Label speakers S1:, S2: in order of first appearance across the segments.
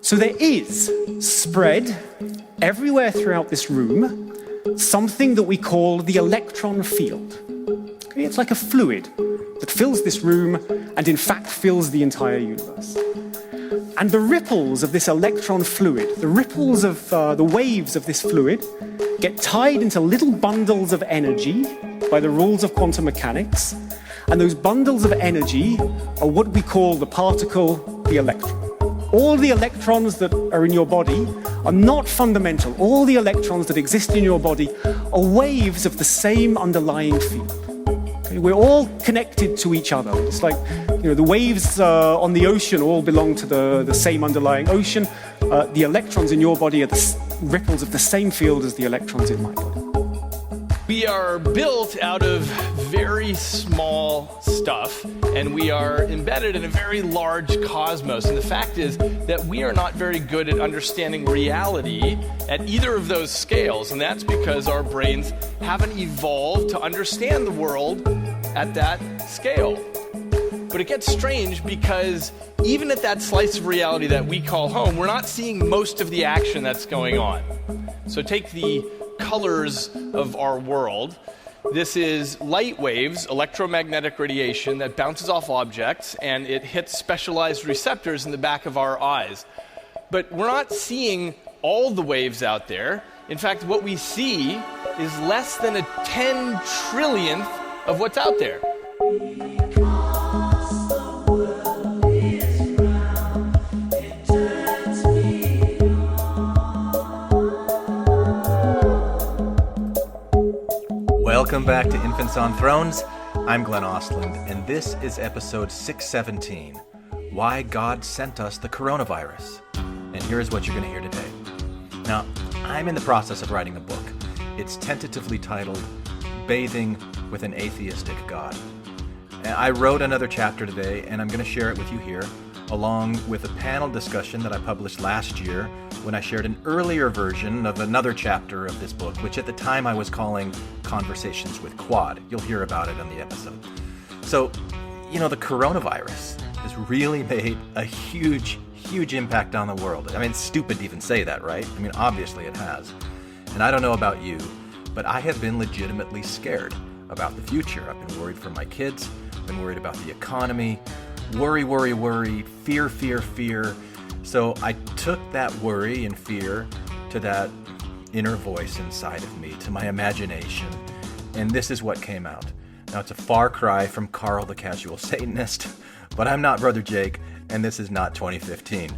S1: So there is spread everywhere throughout this room something that we call the electron field. Okay, it's like a fluid that fills this room and in fact fills the entire universe. And the ripples of this electron fluid, the ripples of the waves of this fluid, get tied into little bundles of energy by the rules of quantum mechanics. And those bundles of energy are what we call the particle, the electron. All the electrons that are in your body are not fundamental. All the electrons that exist in your body are waves of the same underlying field. Okay? We're all connected to each other. It's like, the waves on the ocean all belong to the same underlying ocean. The electrons in your body are the ripples of the same field as the electrons in my body.
S2: We are built out of very small stuff, and we are embedded in a very large cosmos. And the fact is that we are not very good at understanding reality at either of those scales. And that's because our brains haven't evolved to understand the world at that scale. But it gets strange because even at that slice of reality that we call home, we're not seeing most of the action that's going on. So take the colors of our world. This is light waves, electromagnetic radiation that bounces off objects, and it hits specialized receptors in the back of our eyes. But we're not seeing all the waves out there. In fact, what we see is less than a 10 trillionth of what's out there.
S3: Welcome back to Infants on Thrones. I'm Glenn Ostland, and this is episode 617, Why God Sent Us the Coronavirus. And here's what you're going to hear today. Now, I'm in the process of writing a book. It's tentatively titled, Bathing with an Atheistic God. And I wrote another chapter today, and I'm going to share it with you here, along with a panel discussion that I published last year when I shared an earlier version of another chapter of this book, which at the time I was calling Conversations with Quad. You'll hear about it on the episode. So, the coronavirus has really made a huge impact on the world. I mean, it's stupid to even say that, right? I mean, obviously it has. And I don't know about you, but I have been legitimately scared about the future. I've been worried for my kids, been worried about the economy, worry, fear. So I took that worry and fear to that inner voice inside of me, to my imagination, and this is what came out. Now, it's a far cry from Carl the Casual Satanist, but I'm not Brother Jake, and this is not 2015.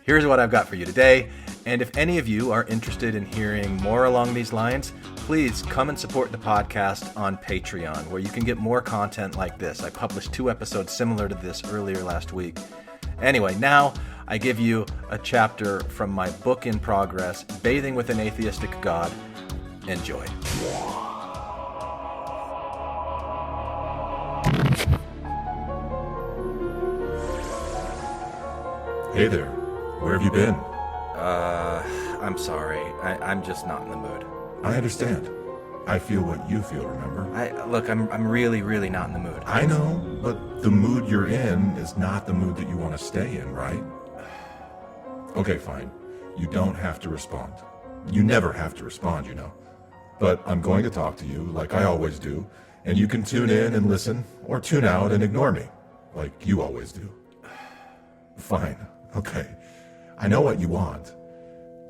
S3: Here's what I've got for you today, and if any of you are interested in hearing more along these lines, please come and support the podcast on Patreon, where you can get more content like this. I published 2 episodes similar to this earlier last week. Anyway, now I give you a chapter from my book in progress, Bathing with an Atheistic God. Enjoy.
S4: Hey there, where have you been?
S3: I'm sorry. I'm just not in the mood.
S4: I understand. I feel what you feel, remember?
S3: I'm really not in the mood.
S4: I know, but the mood you're in is not the mood that you want to stay in, right? Okay, fine. You don't have to respond. You never have to respond, But I'm going to talk to you, like I always do, and you can tune in and listen, or tune out and ignore me, like you always do. Fine, okay. I know what you want.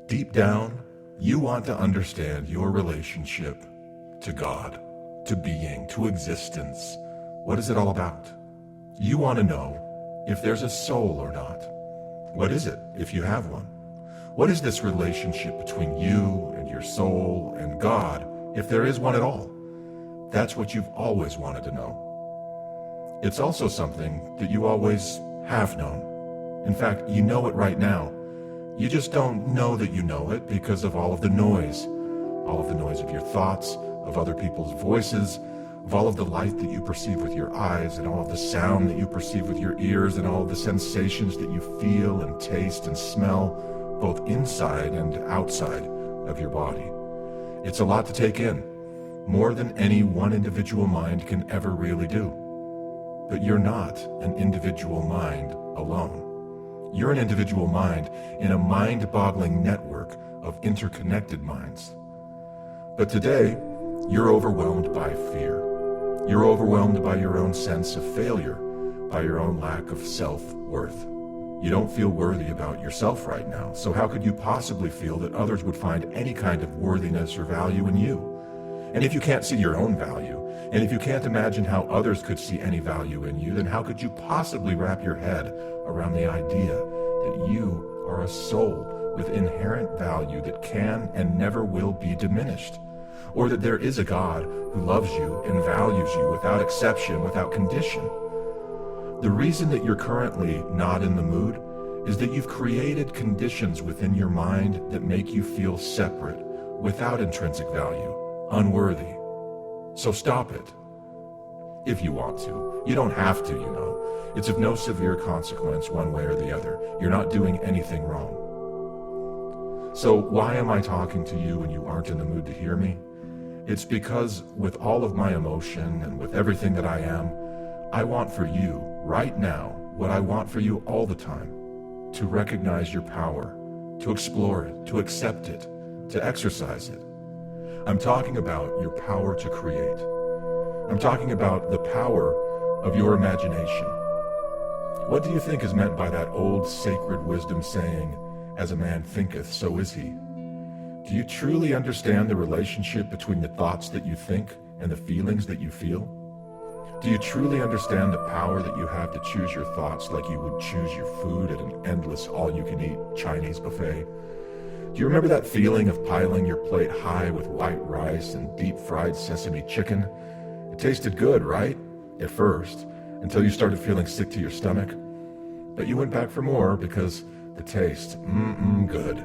S4: Deep down, you want to understand your relationship to God, to being, to existence. What is it all about? You want to know if there's a soul or not. What is it, if you have one? What is this relationship between you and your soul and God, if there is one at all? That's what you've always wanted to know. It's also something that you always have known. In fact, you know it right now. You just don't know that you know it because of all of the noise of your thoughts, of other people's voices, of all of the light that you perceive with your eyes, and all of the sound that you perceive with your ears, and all of the sensations that you feel and taste and smell, both inside and outside of your body. It's a lot to take in, more than any one individual mind can ever really do. But you're not an individual mind alone. You're an individual mind in a mind-boggling network of interconnected minds. But today, you're overwhelmed by fear. You're overwhelmed by your own sense of failure, by your own lack of self-worth. You don't feel worthy about yourself right now, so how could you possibly feel that others would find any kind of worthiness or value in you? And if you can't see your own value, and if you can't imagine how others could see any value in you, then how could you possibly wrap your head around the idea that you are a soul with inherent value that can and never will be diminished? Or that there is a God who loves you and values you without exception, without condition? The reason that you're currently not in the mood is that you've created conditions within your mind that make you feel separate, without intrinsic value, unworthy. So stop it. If you want to. You don't have to, you know. It's of no severe consequence one way or the other. You're not doing anything wrong. So why am I talking to you when you aren't in the mood to hear me? It's because with all of my emotion and with everything that I am, I want for you, right now, what I want for you all the time, to recognize your power, to explore it, to accept it, to exercise it. I'm talking about your power to create. I'm talking about the power of your imagination. What do you think is meant by that old sacred wisdom saying, "As a man thinketh, so is he"? Do you truly understand the relationship between the thoughts that you think and the feelings that you feel? Do you truly understand the power that you have to choose your thoughts like you would choose your food at an endless all-you-can-eat Chinese buffet? Do you remember that feeling of piling your plate high with white rice and deep-fried sesame chicken? It tasted good, right? At first, until you started feeling sick to your stomach. But you went back for more because the taste, good.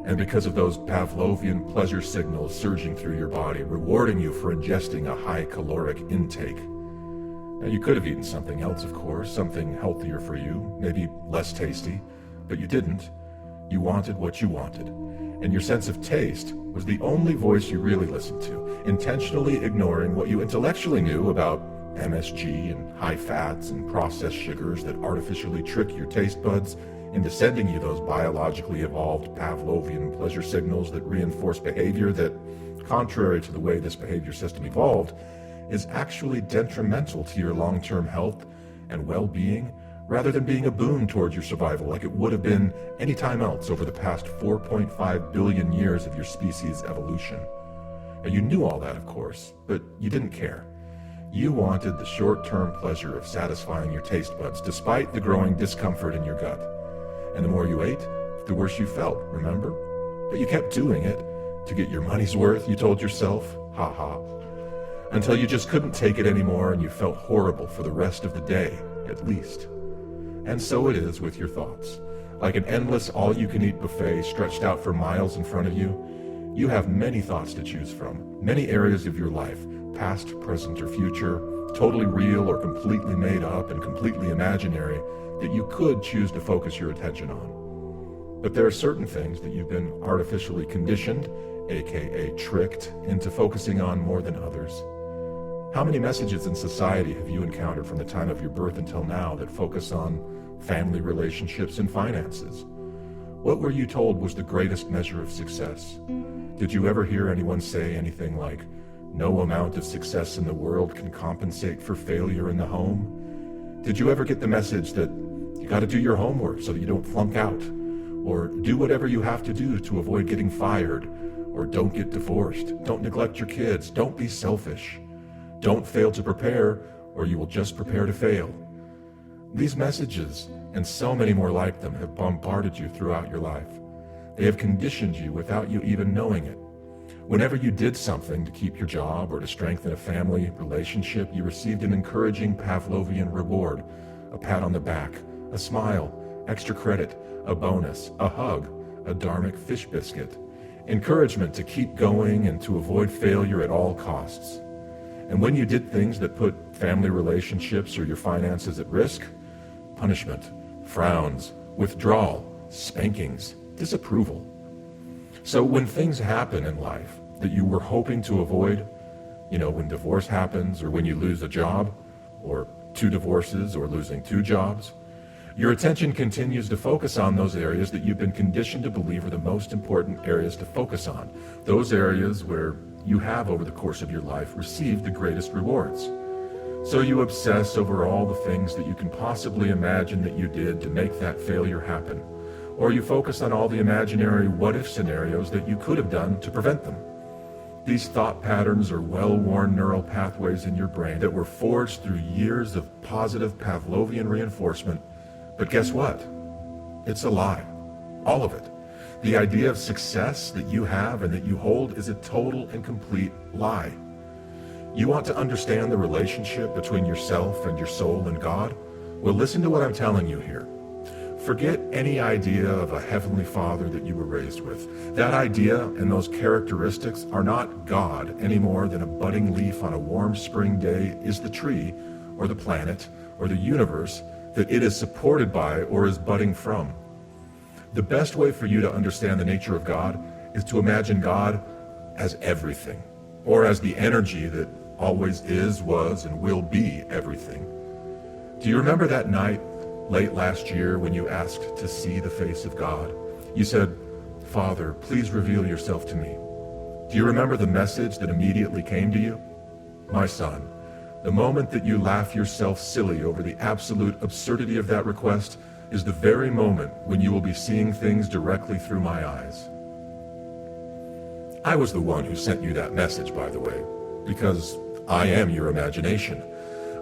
S4: And because of those Pavlovian pleasure signals surging through your body, rewarding you for ingesting a high-caloric intake. Now, you could have eaten something else, of course, something healthier for you, maybe less tasty, but you didn't. You wanted what you wanted. And your sense of taste was the only voice you really listened to, intentionally ignoring what you intellectually knew about MSG and high fats and processed sugars that artificially trick your taste buds into sending you those biologically evolved Pavlovian pleasure signals that reinforce behavior that, contrary to the way this behavior system evolved, is actually detrimental to your long-term health and well-being, rather than being a boon towards your survival like it would have been any time else over the past 4.5 billion years of your species' evolution. Now, you knew all that, of course, but you didn't care. You wanted the short-term pleasure of satisfying your taste buds despite the growing discomfort in your gut. And the more you ate, the worse you felt, remember? But you kept doing it to get your money's worth, you told yourself, until you just couldn't take it anymore and you felt horrible for the rest of the day, at least. And so it is with your thoughts. Like an endless all-you-can-eat buffet stretched out for miles in front of you, you have many thoughts to choose from, many areas of your life, past, present, or future, totally real or completely made up and completely imaginary, that you could choose to focus your attention on. But there are certain things that you've been artificially conditioned, aka tricked, into focusing on more than others. How many messages in society have you encountered from the time of your birth until now that focus on family relationships and finances? What were you told was the greatest measure of success? Did you ever hear anyone say anything like, "No amount of success in the world can compensate for failure in the home"? Did you ever get the message that you got to do your homework so that you don't flunk out? Or do whatever you have to do to avoid getting fired? Or don't get divorced? Don't neglect your kids? Don't be selfish? Don't fail to prepare, or you will just prepare to fail. These messages, and so many more like them, have bombarded you throughout your life. They have conditioned you without you even knowing it. Whenever you did something to keep your job or to strengthen a family relationship, you received an encouraging Pavlovian reward, a pat on the back, a smile, extra credit, a bonus, a hug, a dharmic fish biscuit, encouragement to keep going and to avoid failure at all costs. And when you did things that put family relationships or your finances at risk, punishment, frowns, withdrawal, spankings, disapproval. So when things happen in life that you were hoping to avoid, when divorce happens or when you lose a job or 2 divorces or losing 2 jobs, Your attention continues to focus on those areas that you've been conditioned to believe are the most important areas to focus on, those areas where you have, over the course of your life, received the greatest rewards. So you obsess over all the things that you can possibly imagine that you did to make that failure happen. Or you focus on all the imaginary what-if scenarios that you could have done to prevent them. These thought patterns are well-worn neural pathways in your brain that were forged through years of positive Pavlovian reinforcement. But guess what? It's a lie. All of it. The idea of success that you have and that you hold is a total and complete lie. You want to understand the relationship between yourself and your soul and God? Well, listen to what I'm telling you here. Forget any idea of a heavenly Father that you were raised with. That idea and those characteristics are not God any more than a budding leaf on a warm spring day is the tree or the planet or the universe that it is supported by or is budding from. The best way for you to understand the nature of God is to imagine God as everything, or as the energy that always is, was, and will be everything. Do you remember that night late last year when you asked to see the face of God? You said, "Father, please reveal yourself to me." Do you remember the message that immediately came to you? My son, the moment that you laugh yourself silly over the absolute absurdity of that request is the very moment when you will be seeing things directly through my eyes. I was the one who sent you that message, by the way, because I am your imagination.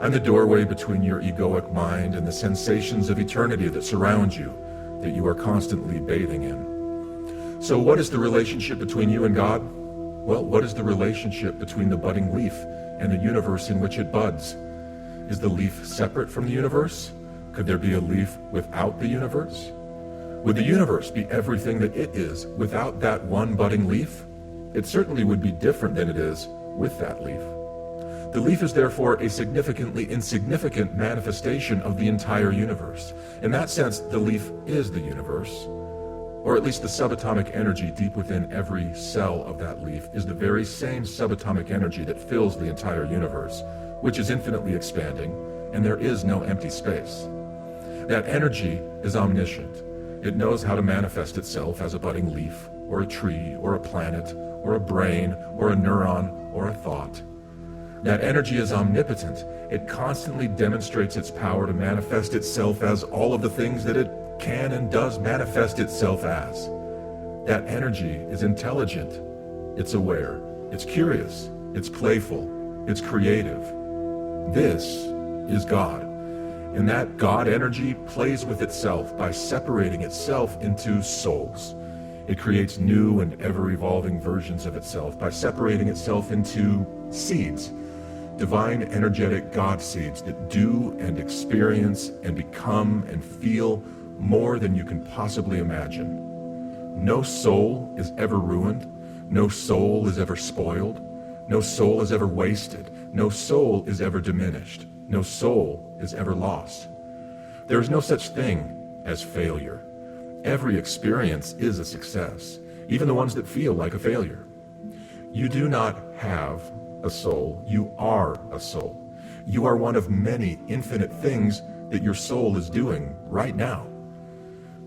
S4: I'm the doorway between your egoic mind and the sensations of eternity that surround you, that you are constantly bathing in. So what is the relationship between you and God? Well, what is the relationship between the budding leaf and the universe in which it buds? Is the leaf separate from the universe? Could there be a leaf without the universe? Would the universe be everything that it is without that one budding leaf? It certainly would be different than it is with that leaf. The leaf is therefore a significantly insignificant manifestation of the entire universe. In that sense, the leaf is the universe, or at least the subatomic energy deep within every cell of that leaf is the very same subatomic energy that fills the entire universe, which is infinitely expanding, and there is no empty space. That energy is omniscient. It knows how to manifest itself as a budding leaf, or a tree, or a planet, or a brain, or a neuron, or a thought. That energy is omnipotent. It constantly demonstrates its power to manifest itself as all of the things that it can and does manifest itself as. That energy is intelligent. It's aware. It's curious. It's playful. It's creative. This is God. And that God energy plays with itself by separating itself into souls. It creates new and ever-evolving versions of itself by separating itself into seeds. Divine energetic God seeds that do and experience and become and feel more than you can possibly imagine. No soul is ever ruined. No soul is ever spoiled. No soul is ever wasted. No soul is ever diminished. No soul is ever lost. There is no such thing as failure. Every experience is a success, even the ones that feel like a failure. You do not have a soul, you are a soul. You are one of many infinite things that your soul is doing right now.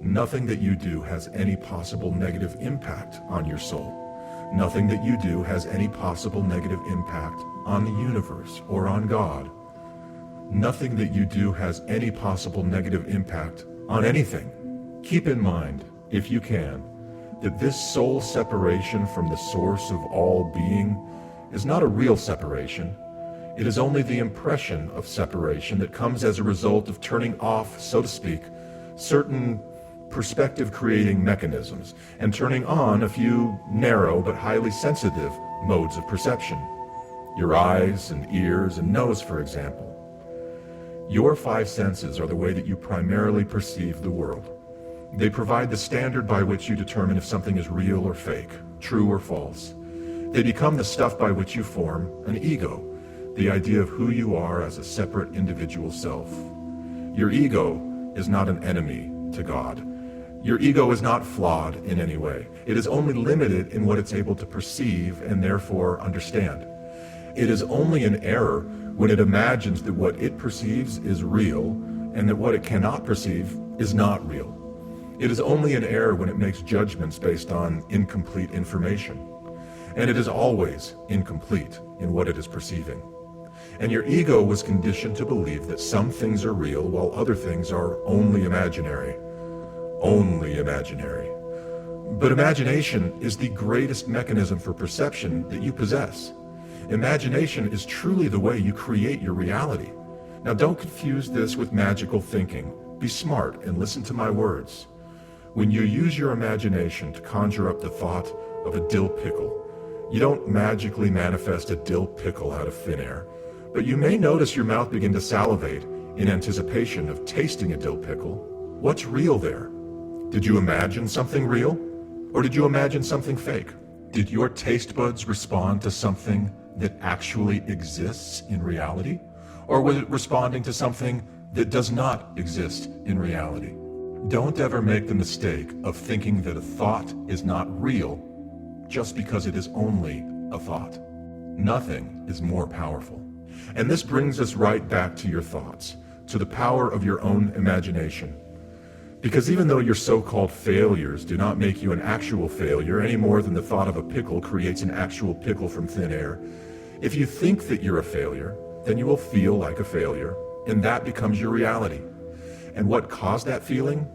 S4: Nothing that you do has any possible negative impact on your soul. Nothing that you do has any possible negative impact on the universe or on God. Nothing that you do has any possible negative impact on anything. Keep in mind, if you can, that this soul separation from the source of all being is not a real separation. It is only the impression of separation that comes as a result of turning off, so to speak, certain perspective-creating mechanisms and turning on a few narrow but highly sensitive modes of perception. Your eyes and ears and nose, for example. Your five senses are the way that you primarily perceive the world. They provide the standard by which you determine if something is real or fake, true or false. They become the stuff by which you form an ego, the idea of who you are as a separate individual self. Your ego is not an enemy to God. Your ego is not flawed in any way. It is only limited in what it's able to perceive and therefore understand. It is only an error when it imagines that what it perceives is real and that what it cannot perceive is not real. It is only an error when it makes judgments based on incomplete information. And it is always incomplete in what it is perceiving. And your ego was conditioned to believe that some things are real while other things are only imaginary. Only imaginary. But imagination is the greatest mechanism for perception that you possess. Imagination is truly the way you create your reality. Now don't confuse this with magical thinking. Be smart and listen to my words. When you use your imagination to conjure up the thought of a dill pickle, you don't magically manifest a dill pickle out of thin air, but you may notice your mouth begin to salivate in anticipation of tasting a dill pickle. What's real there? Did you imagine something real? Or did you imagine something fake? Did your taste buds respond to something that actually exists in reality? Or was it responding to something that does not exist in reality? Don't ever make the mistake of thinking that a thought is not real just because it is only a thought. Nothing is more powerful. And this brings us right back to your thoughts, to the power of your own imagination. Because even though your so-called failures do not make you an actual failure any more than the thought of a pickle creates an actual pickle from thin air, if you think that you're a failure, then you will feel like a failure, and that becomes your reality. And what caused that feeling?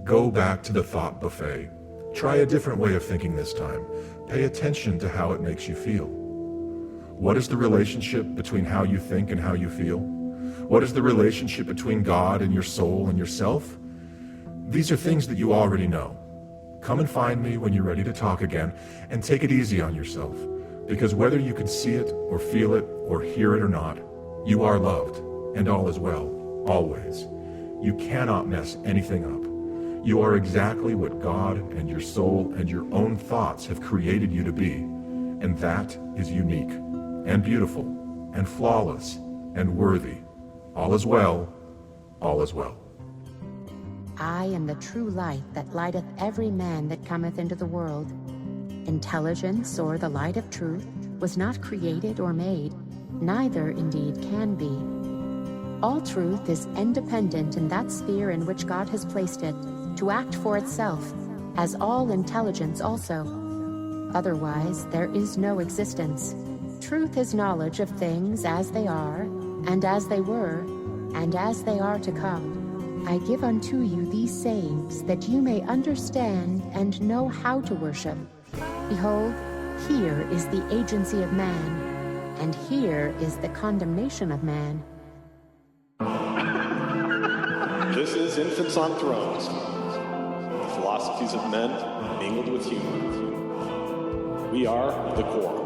S4: Go back to the thought buffet. Try a different way of thinking this time. Pay attention to how it makes you feel. What is the relationship between how you think and how you feel? What is the relationship between God and your soul and yourself? These are things that you already know. Come and find me when you're ready to talk again, and take it easy on yourself, because whether you can see it or feel it or hear it or not, you are loved, and all is well, always. You cannot mess anything up. You are exactly what God and your soul and your own thoughts have created you to be, and that is unique and beautiful and flawless and worthy. All is well, all is well.
S5: I am the true light that lighteth every man that cometh into the world. Intelligence, or the light of truth, was not created or made, neither indeed can be. All truth is independent in that sphere in which God has placed it, to act for itself, as all intelligence also. Otherwise, there is no existence. Truth is knowledge of things as they are, and as they were, and as they are to come. I give unto you these sayings, that you may understand and know how to worship. Behold, here is the agency of man, and here is the condemnation of man.
S6: This is Infants on Thrones, the philosophies of men mingled with humor. We are the core.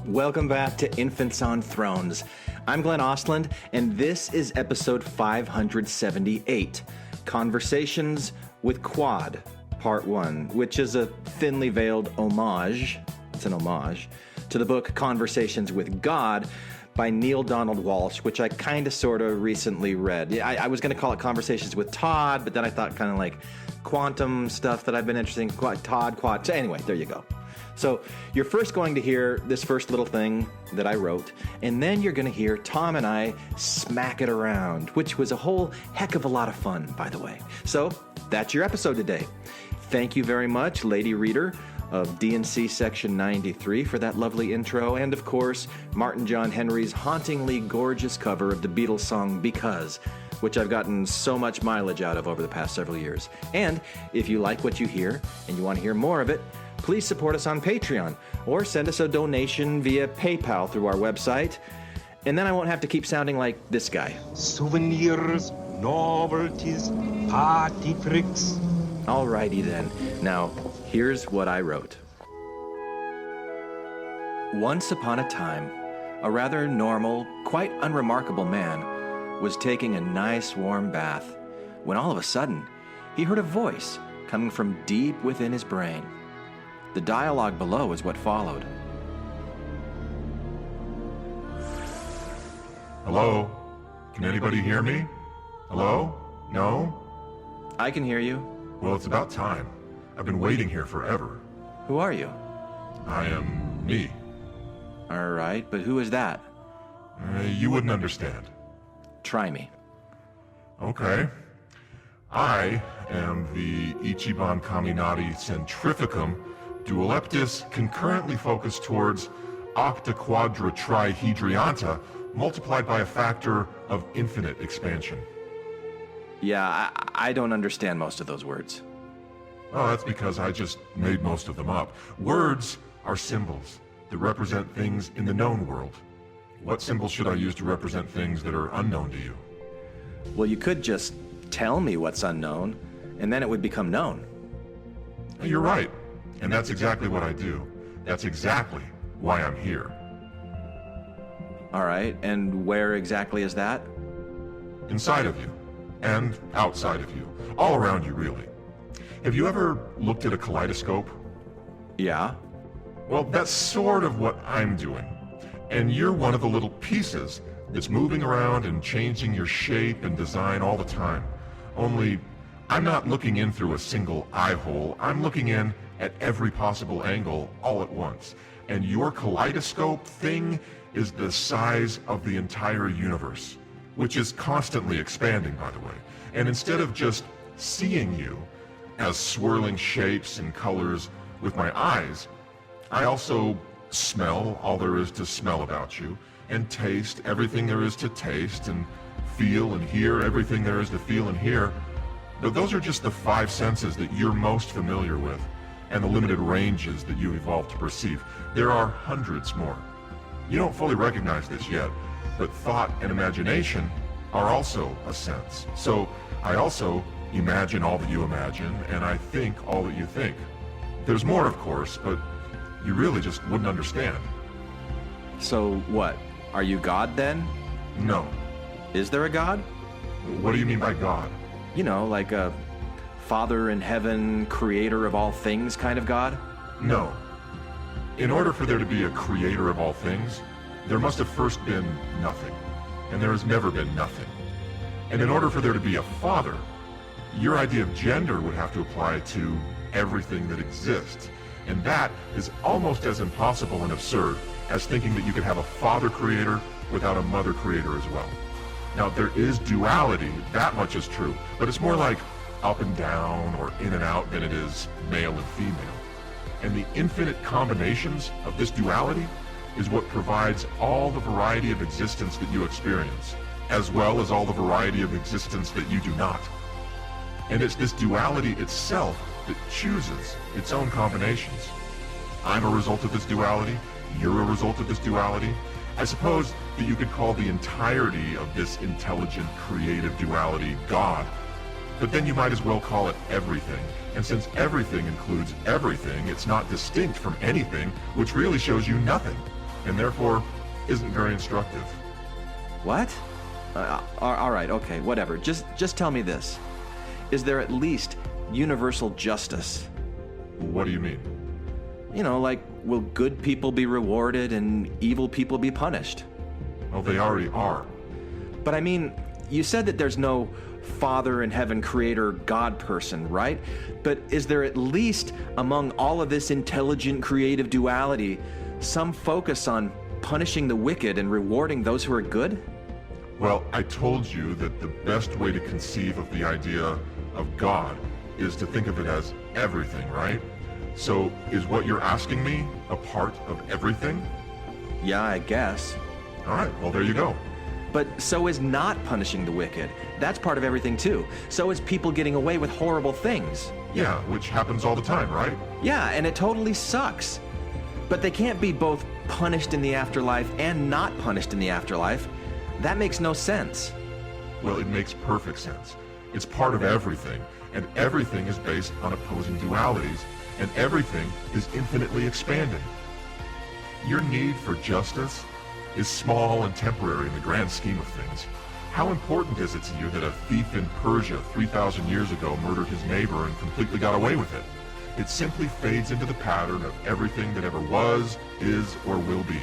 S3: Welcome back to Infants on Thrones. I'm Glenn Ostland, and this is episode 578, Conversations with Quad, Part 1, which is a thinly veiled homage, it's an homage, to the book Conversations with God by Neil Donald Walsh, which I kind of sort of recently read. I was going to call it Conversations with Todd, but then I thought kind of like quantum stuff that I've been interested in, Quad. So anyway, there you go. So you're first going to hear this first little thing that I wrote, and then you're going to hear Tom and I smack it around, which was a whole heck of a lot of fun, by the way. So that's your episode today. Thank you very much, Lady Reader of D&C Section 93, for that lovely intro, and of course, Martin John Henry's hauntingly gorgeous cover of the Beatles song Because, which I've gotten so much mileage out of over the past several years. And if you like what you hear and you want to hear more of it, please support us on Patreon or send us a donation via PayPal through our website. And then I won't have to keep sounding like this guy.
S7: Souvenirs, novelties, party tricks.
S3: Alrighty then. Now, here's what I wrote. Once upon a time, a rather normal, quite unremarkable man was taking a nice warm bath when all of a sudden he heard a voice coming from deep within his brain. The dialogue below is what followed.
S4: Hello? Can anybody hear me? Hello? No?
S3: I can hear you.
S4: Well, it's about time. I've been waiting here forever.
S3: Who are you?
S4: I am me.
S3: All right, but who is that?
S4: You wouldn't understand.
S3: Try me.
S4: Okay. I am the Ichiban Kaminari Centrificum Dualeptis concurrently focused towards Octa Quadra Trihedrianta multiplied by a factor of infinite expansion.
S3: Yeah, I don't understand most of those words.
S4: Oh, that's because I just made most of them up. Words are symbols that represent things in the known world. What symbols should I use to represent things that are unknown to you?
S3: Well, you could just tell me what's unknown, and then it would become known.
S4: You're right, and that's exactly what I do. That's exactly why I'm here.
S3: All right, and where exactly is that?
S4: Inside of you, and outside of you. All around you, really. Have you ever looked at a kaleidoscope?
S3: Yeah.
S4: Well, that's sort of what I'm doing. And you're one of the little pieces that's moving around and changing your shape and design all the time. Only, I'm not looking in through a single eye hole. I'm looking in at every possible angle all at once. And your kaleidoscope thing is the size of the entire universe, which is constantly expanding, by the way. And instead of just seeing you as swirling shapes and colors with my eyes, I also smell all there is to smell about you, and taste everything there is to taste, and feel and hear everything there is to feel and hear. But those are just the 5 senses that you're most familiar with, and the limited ranges that you evolved to perceive. There are hundreds more. You don't fully recognize this yet, but thought and imagination are also a sense. So I also imagine all that you imagine, and I think all that you think. There's more, of course, but you really just wouldn't understand.
S3: So what? Are you God then?
S4: No.
S3: Is there a God?
S4: What do you mean by God?
S3: You know, like a Father in heaven, creator of all things kind of God?
S4: No. In order for there to be a creator of all things, there must have first been nothing. And there has never been nothing. And in order for there to be a father, your idea of gender would have to apply to everything that exists. And that is almost as impossible and absurd as thinking that you could have a father creator without a mother creator as well. Now, there is duality, that much is true, but it's more like up and down or in and out than it is male and female. And the infinite combinations of this duality is what provides all the variety of existence that you experience, as well as all the variety of existence that you do not. And it's this duality itself that chooses its own combinations. I'm a result of this duality, you're a result of this duality. I suppose that you could call the entirety of this intelligent, creative duality God, but then you might as well call it everything. And since everything includes everything, it's not distinct from anything, which really shows you nothing, and therefore isn't very instructive.
S3: What? All right, okay, whatever. Just tell me this. Is there at least universal justice?
S4: What do you mean?
S3: You know, like, will good people be rewarded and evil people be punished?
S4: Well, they already are.
S3: But I mean, you said that there's no Father in heaven, creator, God person, right? But is there at least, among all of this intelligent, creative duality, some focus on punishing the wicked and rewarding those who are good?
S4: Well, I told you that the best way to conceive of the idea of God is to think of it as everything, right? So, is what you're asking me a part of everything?
S3: Yeah, I guess.
S4: All right, well, there you go.
S3: But so is not punishing the wicked. That's part of everything too. So is people getting away with horrible things.
S4: Yeah, which happens all the time, right?
S3: Yeah, and it totally sucks. But they can't be both punished in the afterlife and not punished in the afterlife. That makes no sense.
S4: Well, it makes perfect sense. It's part of everything, and everything is based on opposing dualities, and everything is infinitely expanding. Your need for justice is small and temporary in the grand scheme of things. How important is it to you that a thief in Persia 3,000 years ago murdered his neighbor and completely got away with it? It simply fades into the pattern of everything that ever was, is, or will be.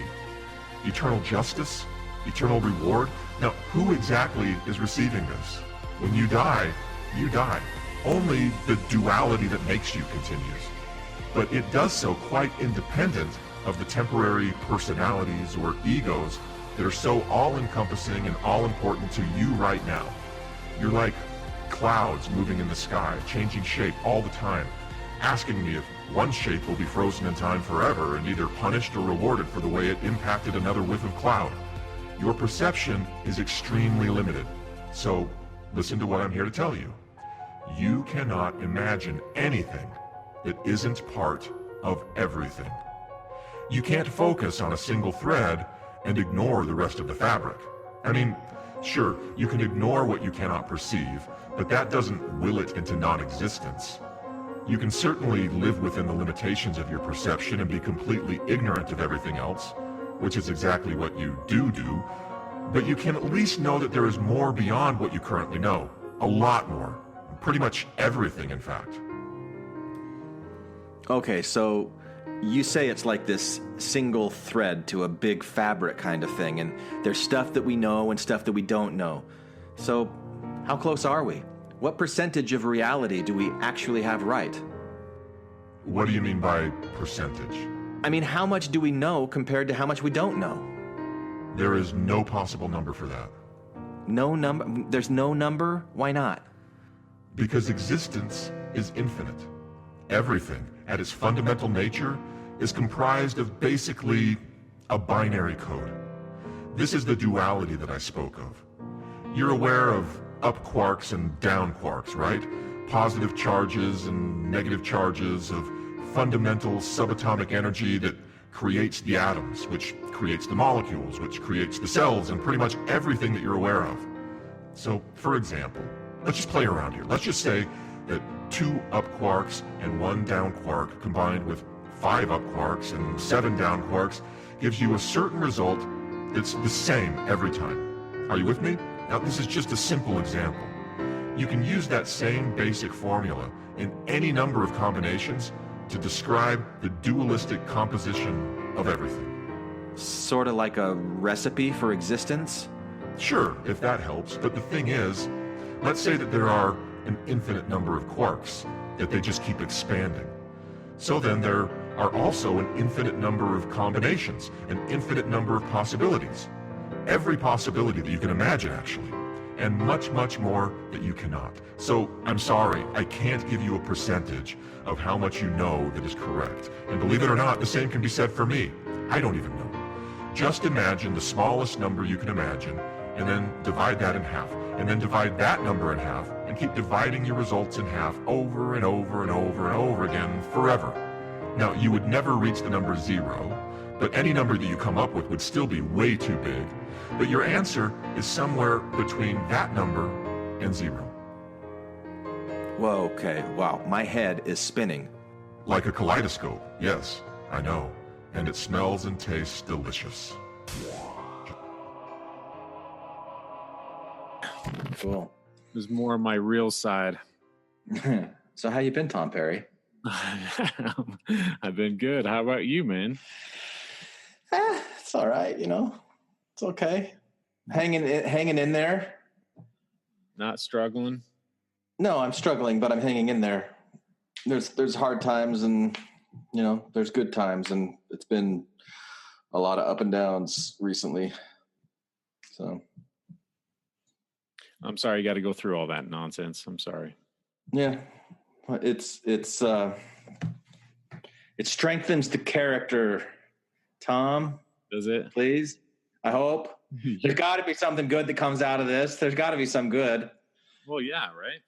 S4: Eternal justice? Eternal reward? Now, who exactly is receiving this? When you die, you die. Only the duality that makes you continues. but it does so quite independent of the temporary personalities or egos that are so all-encompassing and all-important to you right now. You're like clouds moving in the sky, changing shape all the time, asking me if one shape will be frozen in time forever and either punished or rewarded for the way it impacted another whiff of cloud. Your perception is extremely limited. So listen to what I'm here to tell you. You cannot imagine anything that isn't part of everything. You can't focus on a single thread and ignore the rest of the fabric. I mean, sure, you can ignore what you cannot perceive, but that doesn't will it into non-existence. You can certainly live within the limitations of your perception and be completely ignorant of everything else, which is exactly what you do, but you can at least know that there is more beyond what you currently know. A lot more. Pretty much everything, in fact.
S3: Okay, so you say it's like this single thread to a big fabric kind of thing, and there's stuff that we know and stuff that we don't know. So how close are we? What percentage of reality do we actually have right?
S4: What do you mean by percentage?
S3: I mean, how much do we know compared to how much we don't know?
S4: There is no possible number for that.
S3: No number? There's no number? Why not?
S4: Because existence is infinite. Everything, at its fundamental nature, is comprised of basically a binary code. This is the duality that I spoke of. You're aware of up quarks and down quarks, right? Positive charges and negative charges of fundamental subatomic energy that creates the atoms, which creates the molecules, which creates the cells, and pretty much everything that you're aware of. So, for example, let's just play around here. Let's just say that 2 up quarks and 1 down quark combined with 5 up quarks and 7 down quarks gives you a certain result that's the same every time. Are you with me? Now, this is just a simple example. You can use that same basic formula in any number of combinations to describe the dualistic composition of everything.
S3: Sort of like a recipe for existence?
S4: Sure, if that helps, but the thing is, let's say that there are an infinite number of quarks, that they just keep expanding. So then there are also an infinite number of combinations, an infinite number of possibilities. Every possibility that you can imagine, actually, and much, much more that you cannot. So, I'm sorry, I can't give you a percentage of how much you know that is correct. And believe it or not, the same can be said for me. I don't even know. Just imagine the smallest number you can imagine, and then divide that in half, and then divide that number in half, and keep dividing your results in half over and over and over and over again forever. Now, you would never reach the number 0, but any number that you come up with would still be way too big. But your answer is somewhere between that number and 0.
S3: Whoa, okay, wow, my head is spinning.
S4: Like a kaleidoscope, yes, I know. And it smells and tastes delicious.
S3: Cool.
S8: It was more my real side.
S3: So how you been, Tom Perry?
S8: I've been good. How about you, man?
S3: It's all right, you know. It's okay. Hanging in there.
S8: Not struggling?
S3: No, I'm struggling, but I'm hanging in there. There's hard times and, you know, there's good times, and it's been a lot of up and downs recently. So
S8: I'm sorry you got to go through all that nonsense. I'm sorry.
S3: yeah, it strengthens the character, Tom.
S8: Does it?
S3: Please, I hope. There's got to be something good that comes out of this. There's got to be some good.
S8: Well, yeah, right?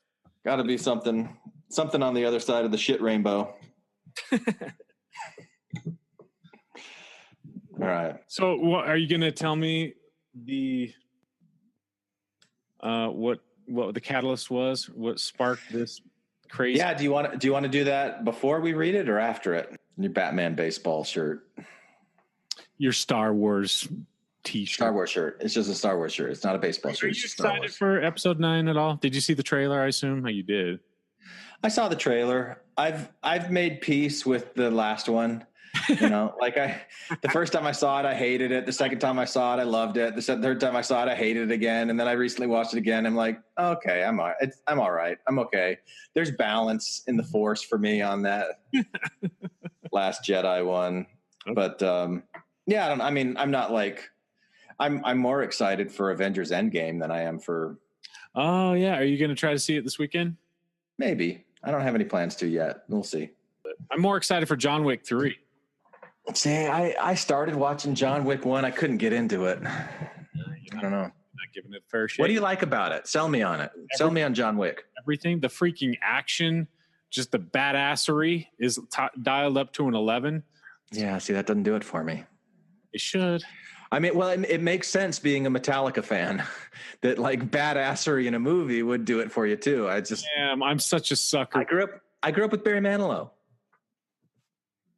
S3: Got to be something on the other side of the shit rainbow. All right.
S8: So, what are you going to tell me what the catalyst was? What sparked this crazy?
S3: Yeah. Do you want to do that before we read it or after it? Your Batman baseball shirt.
S8: Your Star Wars t-shirt.
S3: Star Wars shirt. It's just a Star Wars shirt. It's not a baseball shirt.
S8: Are you excited for episode 9 at all? Did you see the trailer? I assume you did.
S3: I saw the trailer. I've made peace with the last one. You know, like the first time I saw it, I hated it. The second time I saw it, I loved it. The third time I saw it, I hated it again. And then I recently watched it again. I'm like, okay, I'm all right. I'm okay. There's balance in the force for me on that. Last Jedi one.
S8: Okay.
S3: But yeah, I'm not like I'm more excited for Avengers Endgame than I am for
S8: Oh yeah, are you going to try to see it this weekend?
S3: maybe. I don't have any plans to yet. We'll see.
S8: I'm more excited for John Wick 3.
S3: See, I started watching John Wick 1. I couldn't get into it. I don't know.
S8: Not giving it a fair shake.
S3: What do you like about it? Sell me on it. Sell me on John Wick.
S8: Everything, the freaking action, just the badassery is dialed up to an 11.
S3: Yeah, see, that doesn't do it for me.
S8: It should.
S3: I mean, well, it makes sense being a Metallica fan that like badassery in a movie would do it for you too.
S8: I'm such a sucker.
S3: I grew up with Barry Manilow.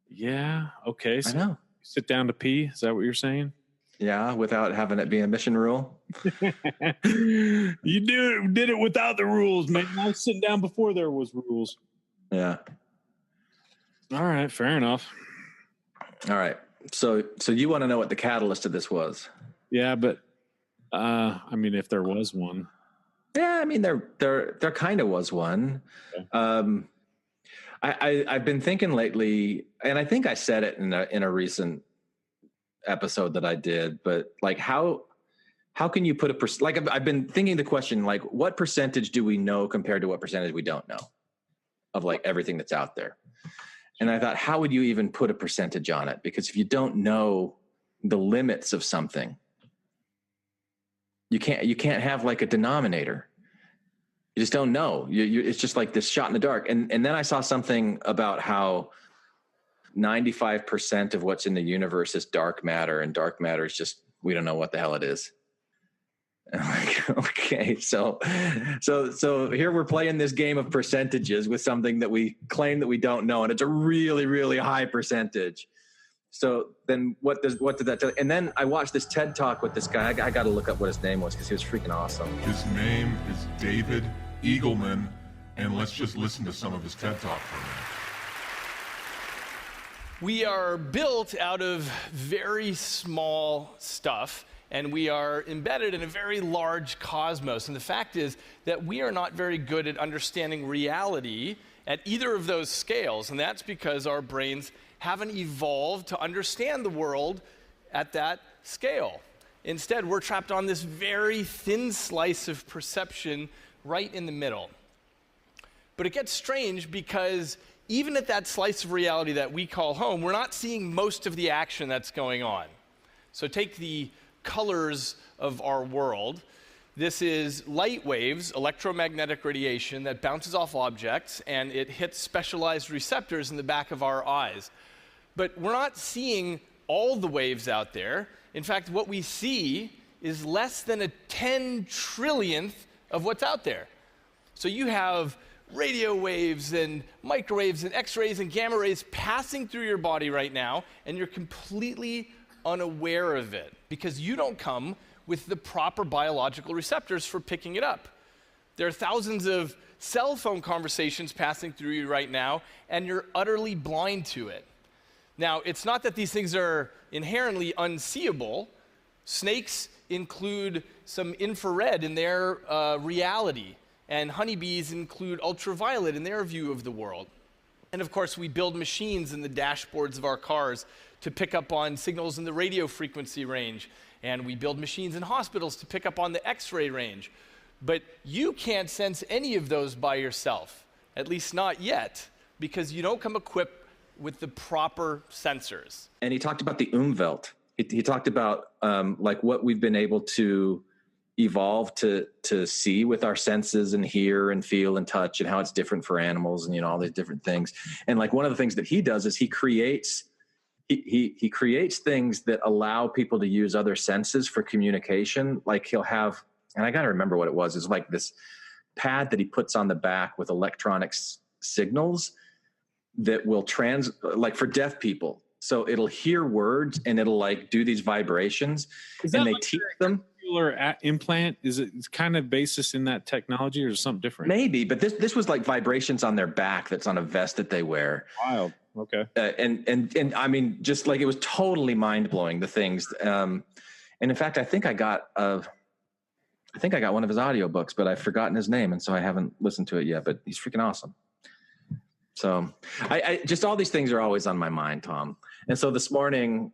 S8: Yeah. Okay. So
S3: I know.
S8: Sit down to pee. Is that what you're saying?
S3: Yeah, without having it be a mission rule.
S8: You did it without the rules, man. I was sitting down before there was rules.
S3: Yeah.
S8: All right. Fair enough.
S3: All right. So you want to know what the catalyst of this was?
S8: Yeah, but I mean, if there was one.
S3: Yeah, I mean, there kind of was one. Okay. I've been thinking lately, and I think I said it in a recent episode that I did, but like how can you put like I've been thinking the question, like what percentage do we know compared to what percentage we don't know of like everything that's out there? And I thought, how would you even put a percentage on it? Because if you don't know the limits of something, you can't have like a denominator. You just don't know. It's just like this shot in the dark. And then I saw something about how 95% of what's in the universe is dark matter, and dark matter is just, we don't know what the hell it is. And I'm like, okay, so here we're playing this game of percentages with something that we claim that we don't know, and it's a really, really high percentage. So then what did that tell you? And then I watched this TED Talk with this guy. I got to look up what his name was because he was freaking awesome.
S4: His name is David Eagleman, and let's just listen to some of his TED Talk for a minute.
S2: We are built out of very small stuff, and we are embedded in a very large cosmos. And the fact is that we are not very good at understanding reality at either of those scales, and that's because our brains haven't evolved to understand the world at that scale. Instead, we're trapped on this very thin slice of perception right in the middle. But it gets strange because even at that slice of reality that we call home, we're not seeing most of the action that's going on. So take the colors of our world. This is light waves, electromagnetic radiation that bounces off objects, and it hits specialized receptors in the back of our eyes. But we're not seeing all the waves out there. In fact, what we see is less than a 10 trillionth of what's out there. So you have radio waves and microwaves and X-rays and gamma rays passing through your body right now, and you're completely unaware of it because you don't come with the proper biological receptors for picking it up. There are thousands of cell phone conversations passing through you right now, and you're utterly blind to it. Now, it's not that these things are inherently unseeable. Snakes include some infrared in their reality, and honeybees include ultraviolet in their view of the world. And of course, we build machines in the dashboards of our cars to pick up on signals in the radio frequency range, and we build machines in hospitals to pick up on the X-ray range. But you can't sense any of those by yourself, at least not yet, because you don't come equipped with the proper sensors.
S3: And he talked about the Umwelt. He talked about like what we've been able to evolve to see with our senses and hear and feel and touch, and how it's different for animals, and all these different things. And like one of the things that he does is he creates things that allow people to use other senses for communication. Like he'll have, and I got to remember what it was. It's like this pad that he puts on the back with electronic signals that will like for deaf people. So it'll hear words and it'll like do these vibrations, and they teach them.
S8: Implant, is it kind of basis in that technology, or is it something different?
S3: Maybe, but this was like vibrations on their back that's on a vest that they wear.
S8: Wild. Okay.
S3: And I mean, just like it was totally mind blowing, the things. And in fact, I think I got one of his audiobooks, but I've forgotten his name, and so I haven't listened to it yet. But he's freaking awesome. So I just all these things are always on my mind, Tom. And so this morning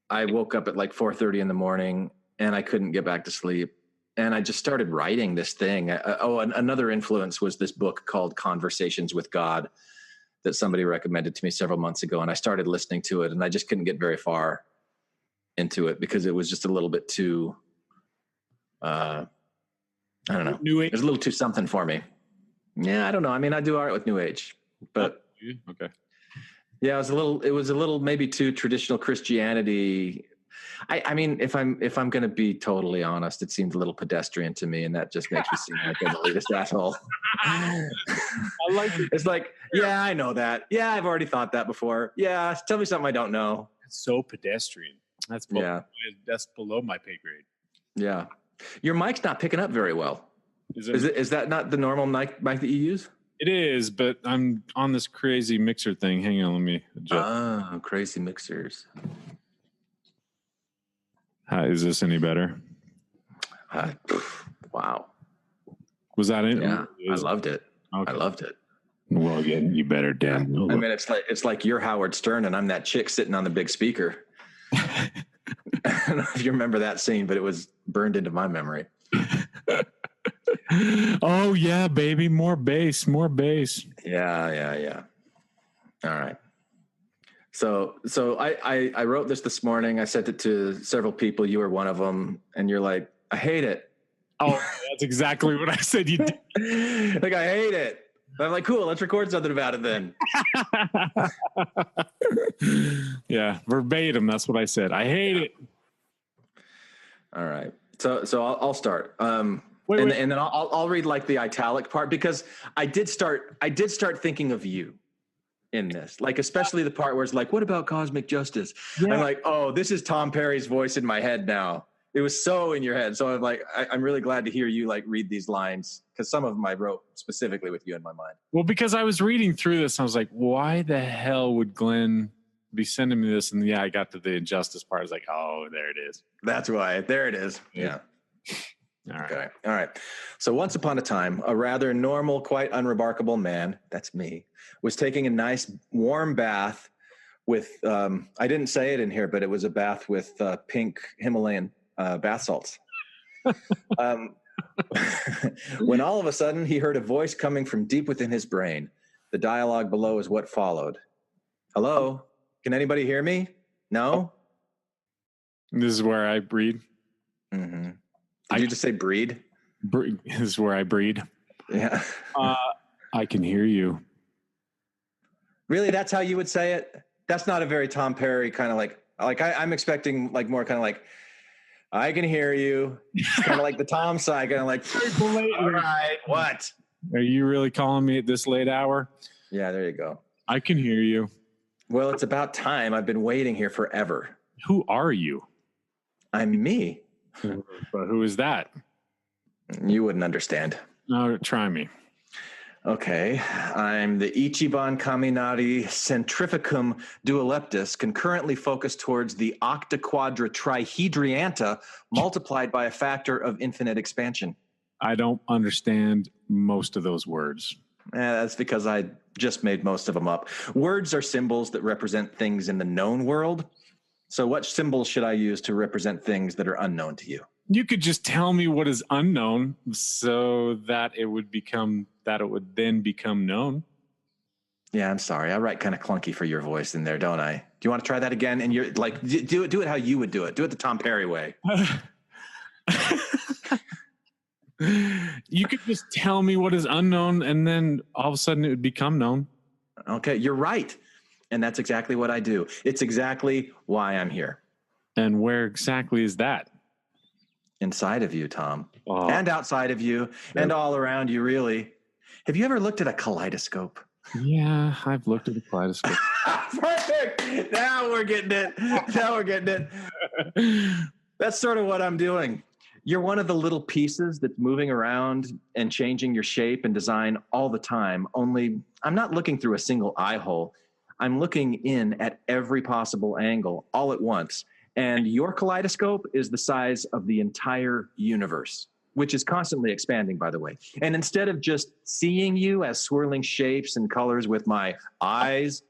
S3: I woke up at like 4:30 in the morning and I couldn't get back to sleep. And I just started writing this thing. Another influence was this book called Conversations with God that somebody recommended to me several months ago. And I started listening to it and I just couldn't get very far into it because it was just a little bit too, I don't know.
S8: New Age.
S3: It was a little too something for me. Yeah, I don't know. I mean, I do art with New Age, but
S8: okay.
S3: yeah, it was a little maybe too traditional Christianity. I mean, if I'm going to be totally honest, it seemed a little pedestrian to me, and that just makes me seem like an elitist asshole.
S8: I like it.
S3: It's like, yeah, I know that. Yeah, I've already thought that before. Yeah, tell me something I don't know.
S8: It's so pedestrian. That's below my pay grade.
S3: Yeah, your mic's not picking up very well. Is that not the normal mic that you use?
S8: It is, but I'm on this crazy mixer thing. Hang on, let me adjust.
S3: Oh, crazy mixers.
S8: Is this any better?
S3: Wow.
S8: Was that it?
S3: Yeah, I loved it.
S8: Okay.
S3: I loved it.
S8: Well, again, you better, Dan.
S3: I mean, it's like you're Howard Stern and I'm that chick sitting on the big speaker. I don't know if you remember that scene, but it was burned into my memory.
S8: Oh yeah, baby, more bass.
S3: Yeah. All right. So I wrote this morning. I sent it to several people. You were one of them, and you're like, I hate it.
S8: Oh, that's exactly what I said. You did.
S3: Like, I hate it. I'm like, cool. Let's record something about it then.
S8: Yeah, verbatim. That's what I said. I hate it.
S3: All right. So I'll start. And then I'll read like the italic part because I did start thinking of you in this, like especially the part where it's like, what about cosmic justice? Yeah. I'm like, oh, this is Tom Perry's voice in my head now. It was so in your head. So I'm like, I'm really glad to hear you like read these lines because some of them I wrote specifically with you in my mind.
S8: Well, because I was reading through this, I was like, why the hell would Glenn be sending me this? And yeah, I got to the injustice part. I was like, oh, there it is.
S3: That's why. There it is. Yeah.
S8: All right.
S3: Okay. All right. So once upon a time, a rather normal, quite unremarkable man, that's me, was taking a nice warm bath with, I didn't say it in here, but it was a bath with pink Himalayan bath salts. When all of a sudden he heard a voice coming from deep within his brain. The dialogue below is what followed. Hello? Can anybody hear me? No?
S8: This is where I breed.
S3: Mm-hmm. Did you just say breed?
S8: This is where I breed.
S3: Yeah.
S8: I can hear you.
S3: Really? That's how you would say it? That's not a very Tom Perry kind of like I'm expecting like more kind of like, I can hear you. Kind of like the Tom side, kind of like, all right, what?
S8: Are you really calling me at this late hour?
S3: Yeah, there you go.
S8: I can hear you.
S3: Well, it's about time. I've been waiting here forever.
S8: Who are you?
S3: I'm me.
S8: But who is that?
S3: You wouldn't understand.
S8: No, try me.
S3: Okay. I'm the Ichiban Kaminari Centrifugum Dualeptus, concurrently focused towards the octaquadra trihedrianta multiplied by a factor of infinite expansion.
S8: I don't understand most of those words.
S3: That's because I just made most of them up. Words are symbols that represent things in the known world. So what symbols should I use to represent things that are unknown to you?
S8: You could just tell me what is unknown so that it would then become known.
S3: Yeah, I'm sorry. I write kind of clunky for your voice in there, don't I? Do you want to try that again? And you're like, do it how you would do it. Do it the Tom Perry way.
S8: You could just tell me what is unknown and then all of a sudden it would become known.
S3: Okay, you're right. And that's exactly what I do. It's exactly why I'm here.
S8: And where exactly is that?
S3: Inside of you, Tom.
S8: Oh.
S3: And outside of you, and all around you, really. Have you ever looked at a kaleidoscope?
S8: Yeah, I've looked at a kaleidoscope.
S3: Perfect. Now we're getting it. That's sort of what I'm doing. You're one of the little pieces that's moving around and changing your shape and design all the time. Only I'm not looking through a single eye hole. I'm looking in at every possible angle all at once. And your kaleidoscope is the size of the entire universe. which is constantly expanding, by the way. And instead of just seeing you as swirling shapes and colors with my eyes,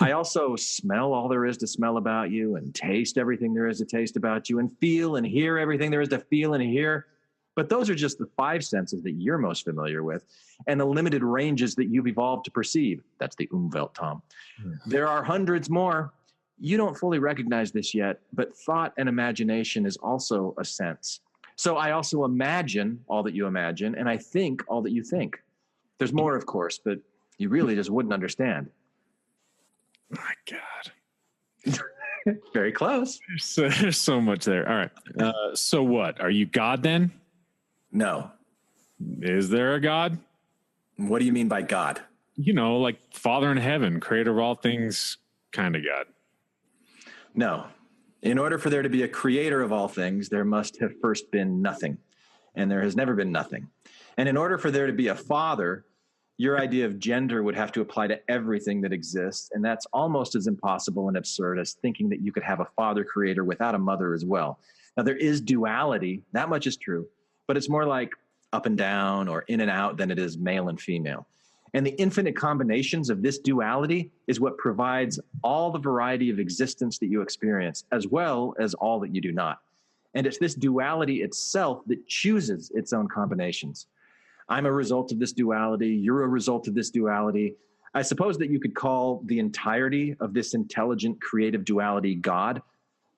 S3: I also smell all there is to smell about you, and taste everything there is to taste about you, and feel and hear everything there is to feel and hear. But those are just the 5 senses that you're most familiar with, and the limited ranges that you've evolved to perceive. That's the Umwelt, Tom. There are hundreds more. You don't fully recognize this yet, but thought and imagination is also a sense. So I also imagine all that you imagine, and I think all that you think. There's more, of course, but you really just wouldn't understand.
S8: My God.
S3: Very close.
S8: There's so much there. All right. So what? Are you God then?
S3: No.
S8: Is there a God?
S3: What do you mean by God?
S8: You know, like Father in heaven, creator of all things kind of God.
S3: No. In order for there to be a creator of all things, there must have first been nothing. And there has never been nothing. And in order for there to be a father, your idea of gender would have to apply to everything that exists. And that's almost as impossible and absurd as thinking that you could have a father creator without a mother as well. Now, there is duality. That much is true. But it's more like up and down or in and out than it is male and female. And the infinite combinations of this duality is what provides all the variety of existence that you experience, as well as all that you do not. And it's this duality itself that chooses its own combinations. I'm a result of this duality. You're a result of this duality. I suppose that you could call the entirety of this intelligent, creative duality God,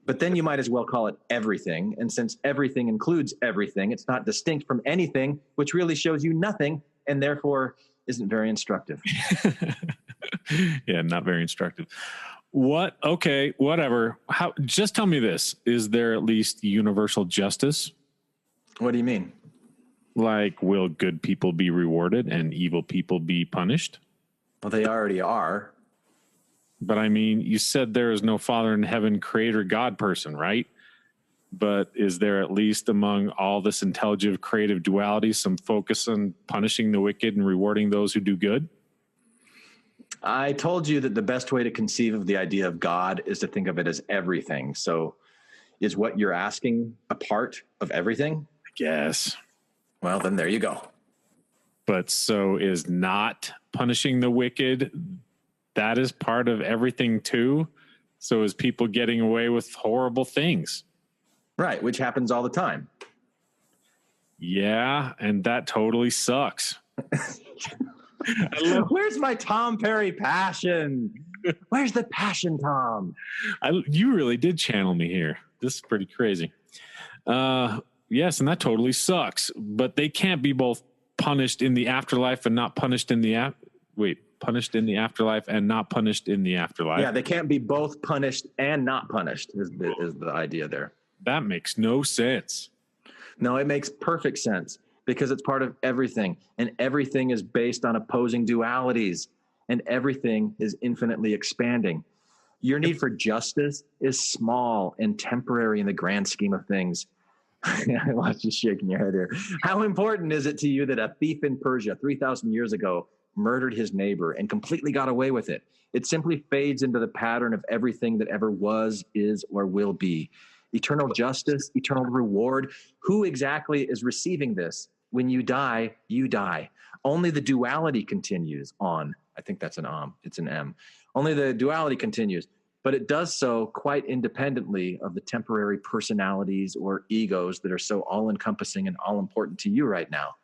S3: but then you might as well call it everything. And since everything includes everything, it's not distinct from anything, which really shows you nothing, and therefore isn't very instructive.
S8: Yeah, not very instructive. What? Okay, whatever. How? Just tell me this. Is there at least universal justice?
S3: What do you mean?
S8: Like, will good people be rewarded and evil people be punished?
S3: Well, they already are.
S8: But I mean, you said there is no Father in heaven, creator, God person, right? But is there at least among all this intelligent, creative duality some focus on punishing the wicked and rewarding those who do good?
S3: I told you that the best way to conceive of the idea of God is to think of it as everything. So is what you're asking a part of everything?
S8: I guess.
S3: Well, then there you go.
S8: But so is not punishing the wicked, that is part of everything too? So is people getting away with horrible things?
S3: Right, which happens all the time.
S8: Yeah, and that totally sucks.
S3: Where's my Tom Perry passion? Where's the passion, Tom?
S8: You really did channel me here. This is pretty crazy. Yes, and that totally sucks. But they can't be both punished in the afterlife and not punished in the punished in the afterlife and not punished in the afterlife.
S3: Yeah, they can't be both punished and not punished is the idea there.
S8: That makes no sense.
S3: No, it makes perfect sense because it's part of everything, and everything is based on opposing dualities, and everything is infinitely expanding. Your need for justice is small and temporary in the grand scheme of things. I watch you shaking your head here. How important is it to you that a thief in Persia 3,000 years ago murdered his neighbor and completely got away with it? It simply fades into the pattern of everything that ever was, is, or will be. Eternal justice, eternal reward. Who exactly is receiving this? When you die, you die. Only the duality continues on. I think that's an it's an M. Only the duality continues, but it does so quite independently of the temporary personalities or egos that are so all-encompassing and all-important to you right now.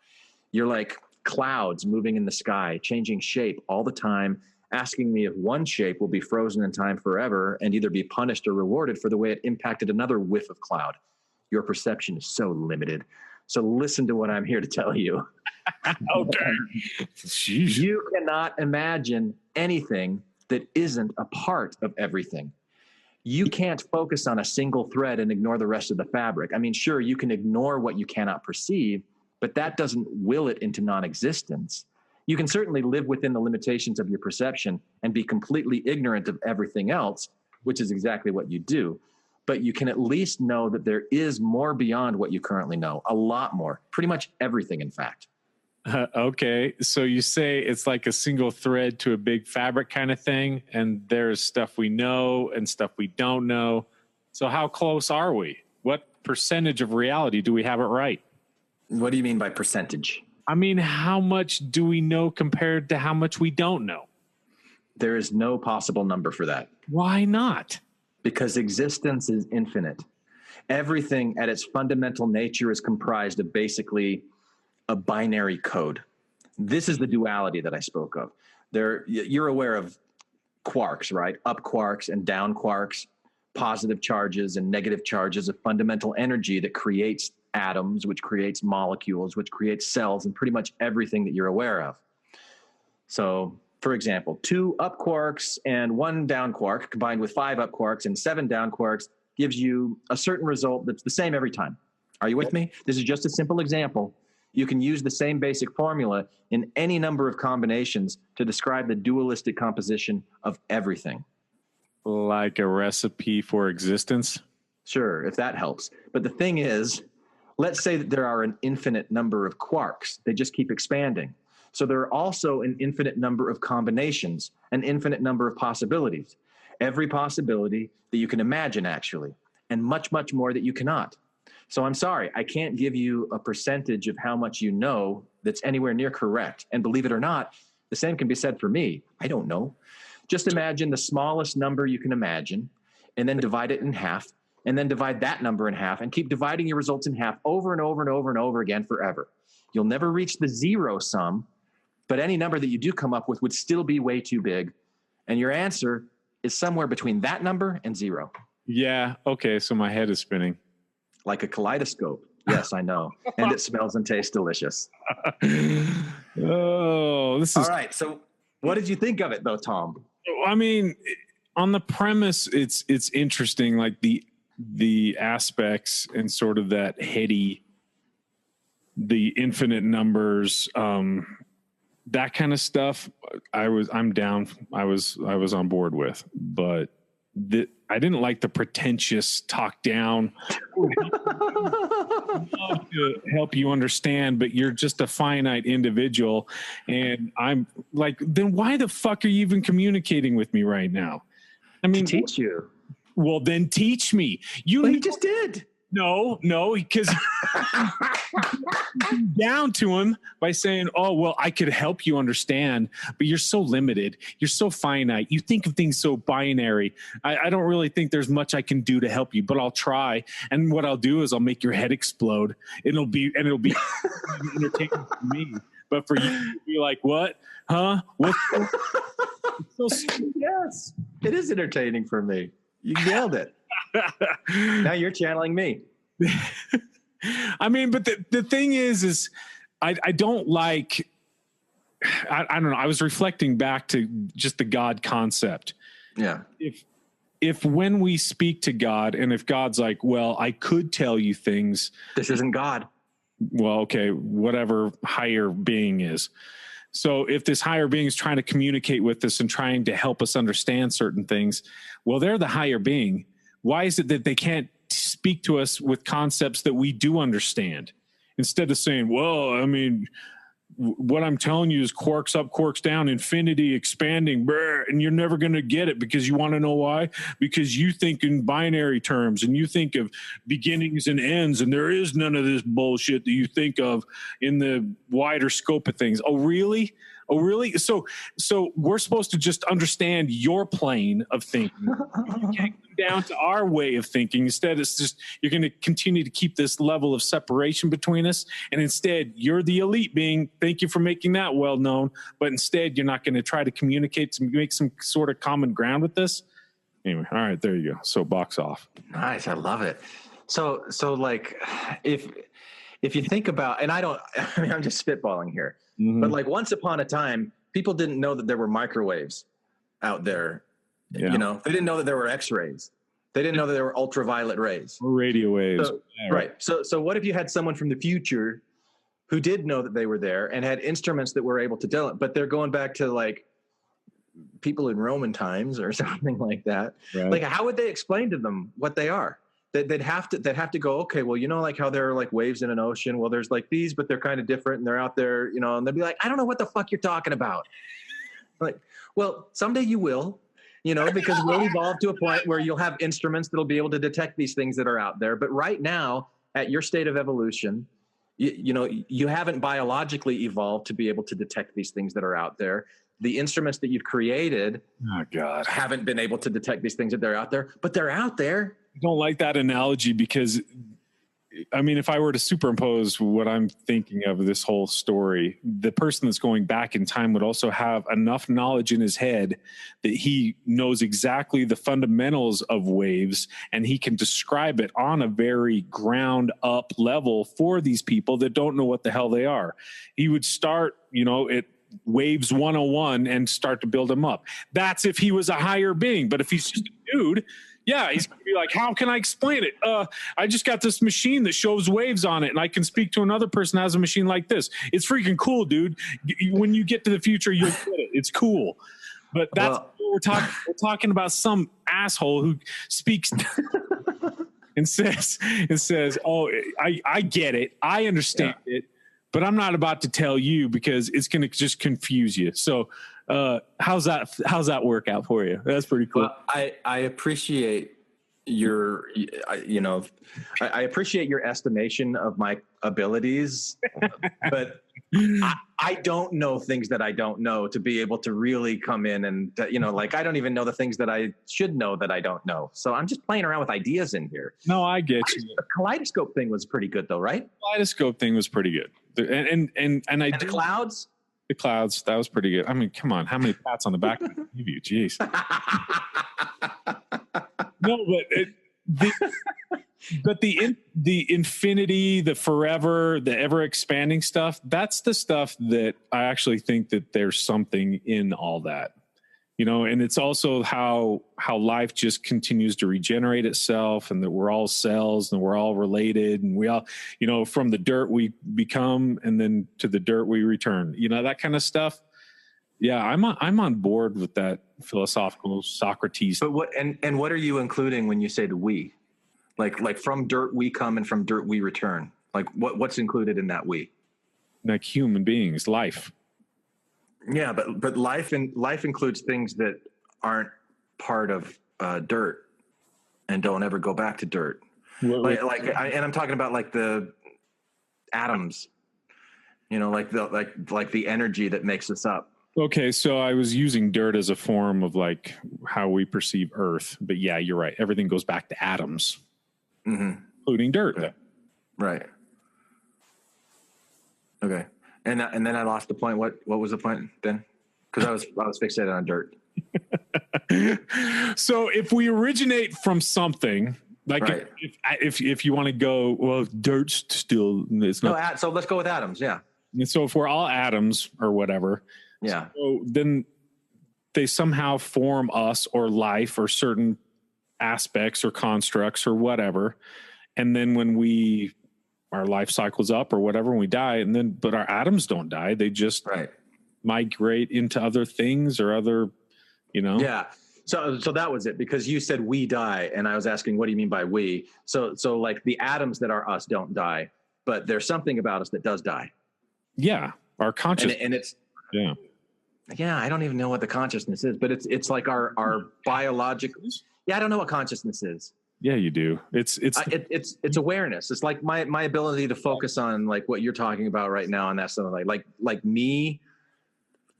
S3: You're like clouds moving in the sky, changing shape all the time, asking me if one shape will be frozen in time forever and either be punished or rewarded for the way it impacted another whiff of cloud. Your perception is so limited. So listen to what I'm here to tell you.
S8: Okay.
S3: You cannot imagine anything that isn't a part of everything. You can't focus on a single thread and ignore the rest of the fabric. I mean, sure, you can ignore what you cannot perceive, but that doesn't will it into non-existence. You can certainly live within the limitations of your perception and be completely ignorant of everything else, which is exactly what you do. But you can at least know that there is more beyond what you currently know, a lot more, pretty much everything, in fact.
S8: Okay, so you say it's like a single thread to a big fabric kind of thing, and there's stuff we know and stuff we don't know. So how close are we? What percentage of reality do we have it right?
S3: What do you mean by percentage?
S8: I mean, how much do we know compared to how much we don't know?
S3: There is no possible number for that.
S8: Why not?
S3: Because existence is infinite. Everything at its fundamental nature is comprised of basically a binary code. This is the duality that I spoke of. You're aware of quarks, right? Up quarks and down quarks, positive charges and negative charges of fundamental energy that creates atoms, which creates molecules, which creates cells, and pretty much everything that you're aware of. So, for example, 2 up quarks and 1 down quark combined with 5 up quarks and 7 down quarks gives you a certain result that's the same every time. Are you with me? This is just a simple example. You can use the same basic formula in any number of combinations to describe the dualistic composition of everything.
S8: Like a recipe for existence?
S3: Sure, if that helps. But the thing is, let's say that there are an infinite number of quarks. They just keep expanding. So there are also an infinite number of combinations, an infinite number of possibilities. Every possibility that you can imagine, actually, and much, much more that you cannot. So I'm sorry, I can't give you a percentage of how much you know that's anywhere near correct. And believe it or not, the same can be said for me. I don't know. Just imagine the smallest number you can imagine, and then divide it in half, and then divide that number in half, and keep dividing your results in half over and over and over and over again forever. You'll never reach the zero sum, but any number that you do come up with would still be way too big. And your answer is somewhere between that number and zero.
S8: Yeah, okay, so my head is spinning.
S3: Like a kaleidoscope. Yes, I know. And it smells and tastes delicious.
S8: Oh, this is...
S3: All right, so what did you think of it, though, Tom?
S8: I mean, on the premise, it's interesting, like the aspects and sort of that heady, the infinite numbers, that kind of stuff. I'm down. I was on board with, but I didn't like the pretentious talk down. To help you understand, but you're just a finite individual, and I'm like, then why the fuck are you even communicating with me right now? I mean,
S3: to teach you.
S8: Well, then teach me.
S3: Well, he just did.
S8: No, because down to him by saying, oh, well, I could help you understand, but you're so limited. You're so finite. You think of things so binary. I don't really think there's much I can do to help you, but I'll try. And what I'll do is I'll make your head explode. It'll be entertaining for me. But for you, you're like, what? Huh? What?
S3: Yes, it is entertaining for me. You nailed it. Now you're channeling me.
S8: I mean, but the thing is I don't like, I don't know. I was reflecting back to just the God concept.
S3: Yeah.
S8: If when we speak to God, and if God's like, well, I could tell you things.
S3: This isn't God.
S8: Well, okay, whatever higher being is. So if this higher being is trying to communicate with us and trying to help us understand certain things, well, they're the higher being. Why is it that they can't speak to us with concepts that we do understand? Instead of saying, well, I mean, what I'm telling you is quarks up, quarks down, infinity, expanding, and you're never going to get it because you want to know why? Because you think in binary terms and you think of beginnings and ends, and there is none of this bullshit that you think of in the wider scope of things. Oh, really? Oh, really? So we're supposed to just understand your plane of thinking. You can't come down to our way of thinking. Instead, it's just you're going to continue to keep this level of separation between us. And instead, you're the elite being. Thank you for making that well known. But instead, you're not going to try to communicate to make some sort of common ground with this. Anyway, all right, there you go. So box off.
S3: Nice, I love it. So like, if you think about, and I'm just spitballing here. Mm-hmm. But like once upon a time, people didn't know that there were microwaves out there. Yeah. You know, they didn't know that there were X-rays. They didn't know that there were ultraviolet rays.
S8: Or radio waves.
S3: So, yeah, right. So what if you had someone from the future who did know that they were there and had instruments that were able to tell it, but they're going back to like people in Roman times or something like that. Right. Like how would they explain to them what they are? They'd have to go, okay, well, you know, like how there are like waves in an ocean. Well, there's like these, but they're kind of different and they're out there, you know, and they'll be like, I don't know what the fuck you're talking about. Like, well, someday you will, you know, because we'll evolve to a point where you'll have instruments that'll be able to detect these things that are out there. But right now, at your state of evolution, you haven't biologically evolved to be able to detect these things that are out there. The instruments that you've created haven't been able to detect these things that they're out there, but they're out there.
S8: I don't like that analogy because, I mean, if I were to superimpose what I'm thinking of this whole story, the person that's going back in time would also have enough knowledge in his head that he knows exactly the fundamentals of waves, and he can describe it on a very ground up level for these people that don't know what the hell they are. He would start, at waves 101 and start to build them up. That's if he was a higher being. But if he's just a dude, yeah, he's going to be like, how can I explain it? I just got this machine that shows waves on it, and I can speak to another person that has a machine like this. It's freaking cool, dude. When you get to the future, you'll get it. It's cool. But that's what we're talking. We're talking about some asshole who speaks and says, "Oh, I get it. I understand it, but I'm not about to tell you because it's going to just confuse you." So, how's that work out for you? That's pretty cool.
S3: Well, I appreciate your, I appreciate your estimation of my abilities, but I don't know things that I don't know to be able to really come in and, I don't even know the things that I should know that I don't know. So I'm just playing around with ideas in here.
S8: No, I get you.
S3: The kaleidoscope thing was pretty good though, right?
S8: Kaleidoscope thing was pretty good. And
S3: the clouds?
S8: The clouds, that was pretty good. I mean, come on, how many pats on the back can I give you? Jeez. No, but the infinity, the forever, the ever expanding stuff, that's the stuff that I actually think that there's something in all that. And it's also how life just continues to regenerate itself, and that we're all cells and we're all related, and we all, from the dirt we become, and then to the dirt we return, that kind of stuff. Yeah, I'm on board with that philosophical Socrates.
S3: But what are you including when you say the we? Like from dirt we come and from dirt we return. Like what's included in that we?
S8: Like human beings, life.
S3: Yeah, but life includes things that aren't part of dirt and don't ever go back to dirt. And I'm talking about like the atoms, like the energy that makes us up.
S8: Okay, so I was using dirt as a form of like how we perceive Earth, but yeah, you're right. Everything goes back to atoms, including dirt.
S3: Right. Okay. And then I lost the point. What was the point then? Because I was fixated on dirt.
S8: So if we originate from something, like
S3: right.
S8: if you want to go, well, dirt's still it's not.
S3: No, so let's go with atoms. Yeah.
S8: And so if we're all atoms or whatever,
S3: yeah.
S8: So then they somehow form us or life or certain aspects or constructs or whatever, and then when our life cycles up or whatever, and we die, but our atoms don't die. They just migrate into other things or other,
S3: Yeah. So that was it, because you said we die, and I was asking, what do you mean by we? So like the atoms that are us don't die, but there's something about us that does die.
S8: Yeah. Our consciousness.
S3: And it's, yeah, I don't even know what the consciousness is, but it's like our biological. Yeah. I don't know what consciousness is.
S8: Yeah, you do. It's
S3: awareness. It's like my ability to focus on like what you're talking about right now, and that's something like me,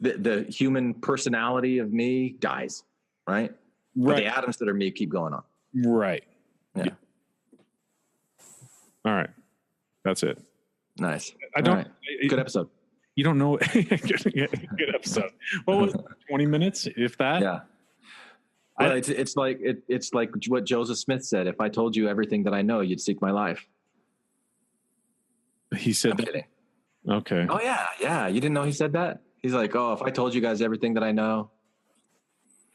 S3: the human personality of me dies, right? But the atoms that are me keep going on.
S8: Right.
S3: Yeah.
S8: All right. That's it.
S3: Nice.
S8: Good
S3: episode.
S8: You don't know. Good episode. What was it, 20 minutes, if that?
S3: Yeah. Well, it's like what Joseph Smith said. If I told you everything that I know, you'd seek my life.
S8: He said that.
S3: Kidding.
S8: Okay.
S3: Oh yeah. You didn't know he said that? He's like, oh, if I told you guys everything that I know.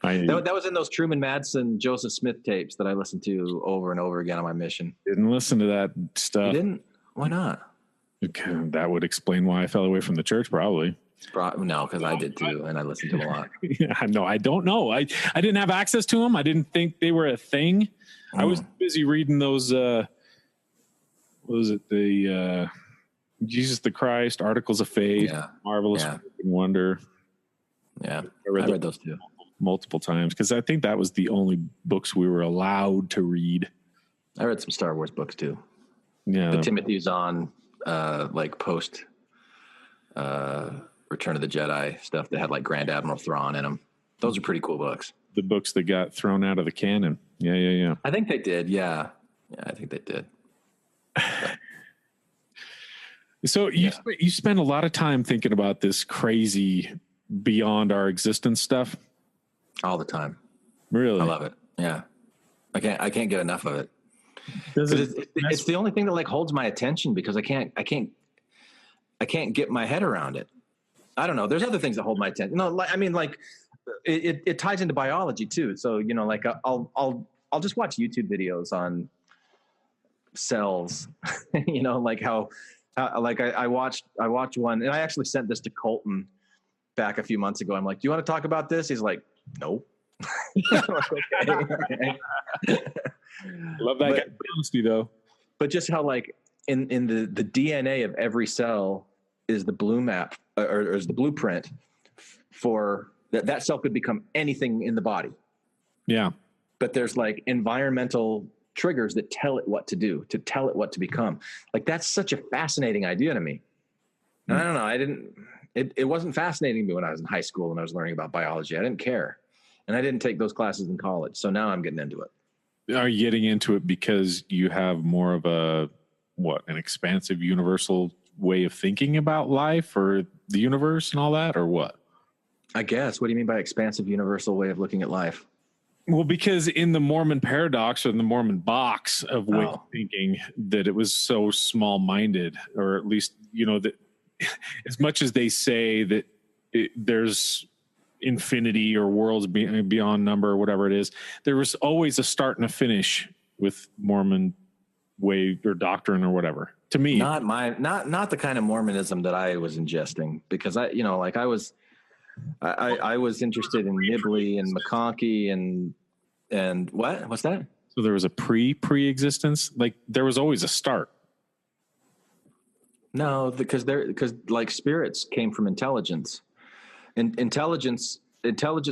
S3: That was in those Truman Madsen, Joseph Smith tapes that I listened to over and over again on my mission.
S8: Didn't listen to that stuff.
S3: You didn't? Why not?
S8: Okay, that would explain why I fell away from the church, probably.
S3: No, because I did too, and I listened to them a lot.
S8: Yeah, no, I don't know. I didn't have access to them. I didn't think they were a thing. I was busy reading those. What was it? The Jesus the Christ, Articles of Faith, Marvelous Wonder.
S3: Yeah, I read those too
S8: multiple times because I think that was the only books we were allowed to read.
S3: I read some Star Wars books too.
S8: Yeah,
S3: the Timothy Zahn like post Return of the Jedi stuff that had like Grand Admiral Thrawn in them. Those are pretty cool books.
S8: The books that got thrown out of the canon. Yeah.
S3: I think they did. Yeah, I think they did.
S8: So you spend a lot of time thinking about this crazy beyond our existence stuff.
S3: All the time.
S8: Really?
S3: I love it. Yeah. I can't get enough of it. It's the only thing that like holds my attention because I can't get my head around it. I don't know. There's other things that hold my attention. No, like, I mean, like it ties into biology too. So, you know, like I'll just watch YouTube videos on cells, you know, like how like I watched one, and I actually sent this to Colton back a few months ago. I'm like, do you want to talk about this? He's like, no. Okay.
S8: Love that guy honesty though.
S3: But just how like in the DNA of every cell is the blue map or is the blueprint for that cell could become anything in the body. Yeah. But there's like environmental triggers that tell it what to do, to tell it what to become. Like that's such a fascinating idea to me. And I don't know. It wasn't fascinating to me when I was in high school and I was learning about biology. I didn't care. And I didn't take those classes in college. So now I'm getting into it.
S8: Are you getting into it because you have more of an expansive universal way of thinking about life or the universe and all that, or what?
S3: I guess. What do you mean by expansive universal way of looking at life?
S8: Well, because in the Mormon paradox or in the Mormon box of way of thinking, that it was so small-minded, or at least, you know, that as much as they say that there's infinity or worlds beyond number or whatever it is, there was always a start and a finish with Mormon way or doctrine or whatever. To me,
S3: not the kind of Mormonism that I was ingesting, because I was interested in Nibley and McConkie and what's that?
S8: So there was a pre-existence, like there was always a start.
S3: No, because like spirits came from intelligence, and intelligence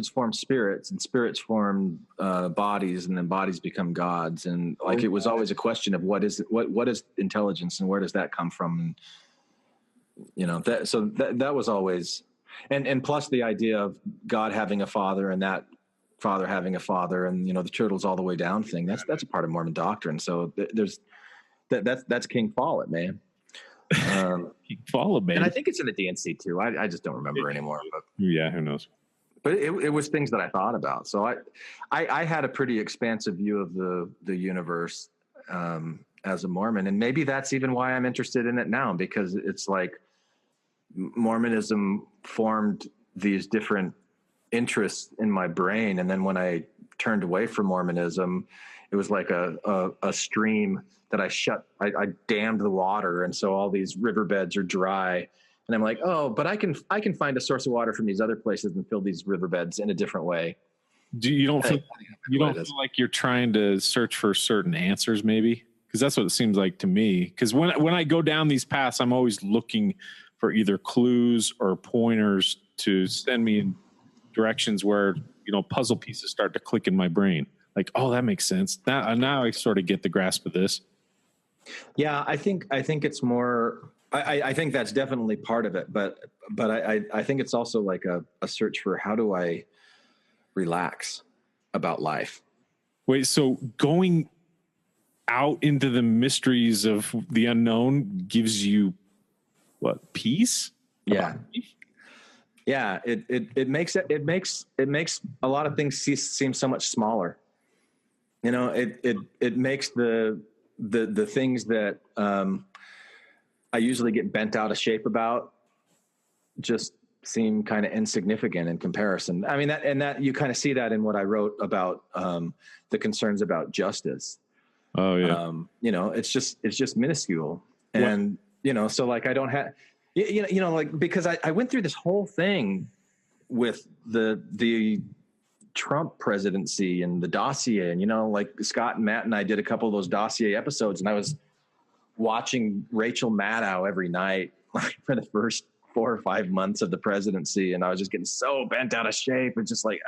S3: formed spirits, and spirits formed bodies, and then bodies become gods, and like it was always a question of what is intelligence and where does that come from, and, you know, that was always, and plus the idea of God having a father and that father having a father, and you know the turtles all the way down thing. That's a part of Mormon doctrine. So that's King Follett, man.
S8: King Follett, man.
S3: And I think it's in the DNC too. I just don't remember anymore. But
S8: yeah, who knows?
S3: But it was things that I thought about. So I had a pretty expansive view of the universe as a Mormon, and maybe that's even why I'm interested in it now, because it's like Mormonism formed these different interests in my brain, and then when I turned away from Mormonism, it was like a stream that I dammed the water, and so all these riverbeds are dry. And I'm like, oh, but I can find a source of water from these other places and fill these riverbeds in a different way.
S8: You don't feel like you're trying to search for certain answers, maybe? Because that's what it seems like to me. Because when I go down these paths, I'm always looking for either clues or pointers to send me in directions where, you know, puzzle pieces start to click in my brain. Like, oh, that makes sense. Now I sort of get the grasp of this.
S3: Yeah, I think it's more. I think that's definitely part of it, but I think it's also like a search for how do I relax about life.
S8: Wait, so going out into the mysteries of the unknown gives you what, peace?
S3: Yeah. Yeah, it makes a lot of things seem so much smaller. You know, it makes the things that I usually get bent out of shape about just seem kind of insignificant in comparison. I mean, that you kind of see that in what I wrote about the concerns about justice.
S8: Oh yeah.
S3: You know, it's just minuscule. And, you know, so like I don't have, you know, like, because I went through this whole thing with the Trump presidency and the dossier, and, you know, like Scott and Matt and I did a couple of those dossier episodes, and I was watching Rachel Maddow every night, like for the first 4 or 5 months of the presidency. And I was just getting so bent out of shape. It's just like,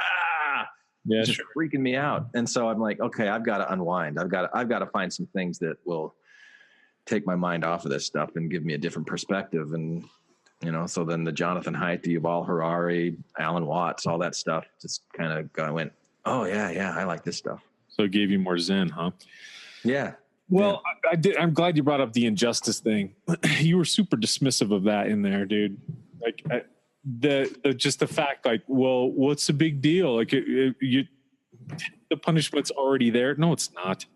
S3: just freaking me out. And so I'm like, okay, I've got to unwind. I've got to find some things that will take my mind off of this stuff and give me a different perspective. And, so then the Jonathan Haidt, the Yuval Harari, Alan Watts, all that stuff just kind of went, oh yeah, I like this stuff.
S8: So it gave you more zen, huh?
S3: Yeah.
S8: Well, I'm glad you brought up the injustice thing. You were super dismissive of that in there, dude. Like just the fact, like, well, what's the big deal? Like, the punishment's already there. No, it's not.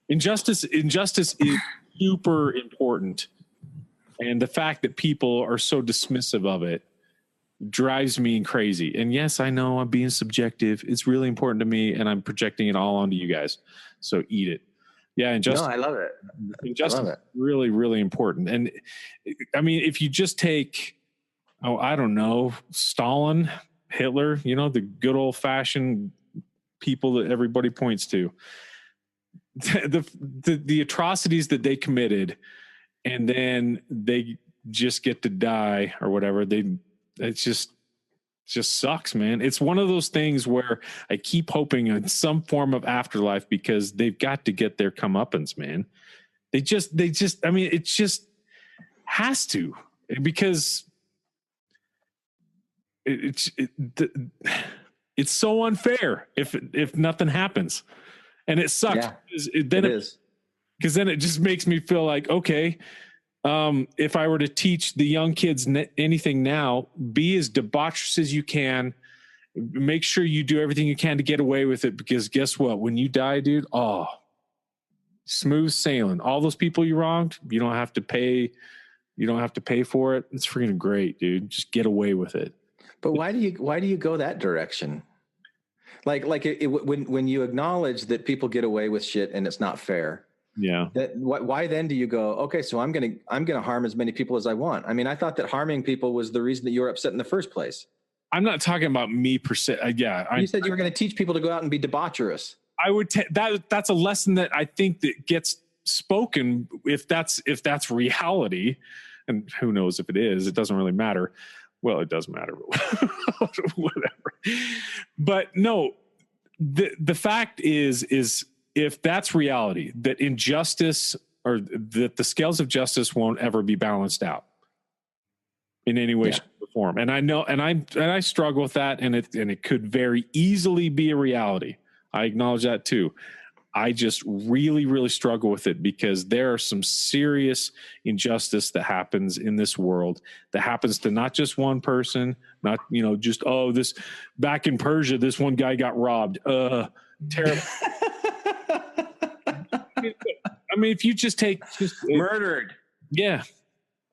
S8: Injustice is super important, and the fact that people are so dismissive of it drives me crazy. And yes, I know I'm being subjective. It's really important to me, and I'm projecting it all onto you guys. So eat it. Yeah, injustice.
S3: No, I love it.
S8: Injustice is really, really important. And I mean, if you just take, I don't know, Stalin, Hitler, the good old fashioned people that everybody points to, the atrocities that they committed, and then they just get to die or whatever. It just sucks, man. It's one of those things where I keep hoping in some form of afterlife, because they've got to get their comeuppance, man. They just, I mean, it just has to, because it's so unfair if nothing happens, and it sucks.
S3: Yeah,
S8: because then it just makes me feel like, okay, if I were to teach the young kids anything now, be as debaucherous as you can. Make sure you do everything you can to get away with it, because guess what? When you die, dude, smooth sailing. All those people you wronged, you don't have to pay. You don't have to pay for it. It's freaking great, dude. Just get away with it.
S3: But why do you go that direction? When you acknowledge that people get away with shit and it's not fair.
S8: Yeah.
S3: Why then do you go, okay, so I'm gonna harm as many people as I want? I mean, I thought that harming people was the reason that you were upset in the first place.
S8: I'm not talking about me per se.
S3: You said you were going to teach people to go out and be debaucherous.
S8: I would that's a lesson that I think that gets spoken if that's reality, and who knows if it is. It doesn't really matter. Well, it does matter, but whatever. But no, the fact is if that's reality, that injustice or that the scales of justice won't ever be balanced out in any way, shape, or form. And I know, and I struggle with that, and it could very easily be a reality. I acknowledge that too. I just really, really struggle with it, because there are some serious injustice that happens in this world that happens to not just one person, not, just, this back in Persia, this one guy got robbed. Terrible. I mean, if you just
S3: murdered.
S8: Yeah.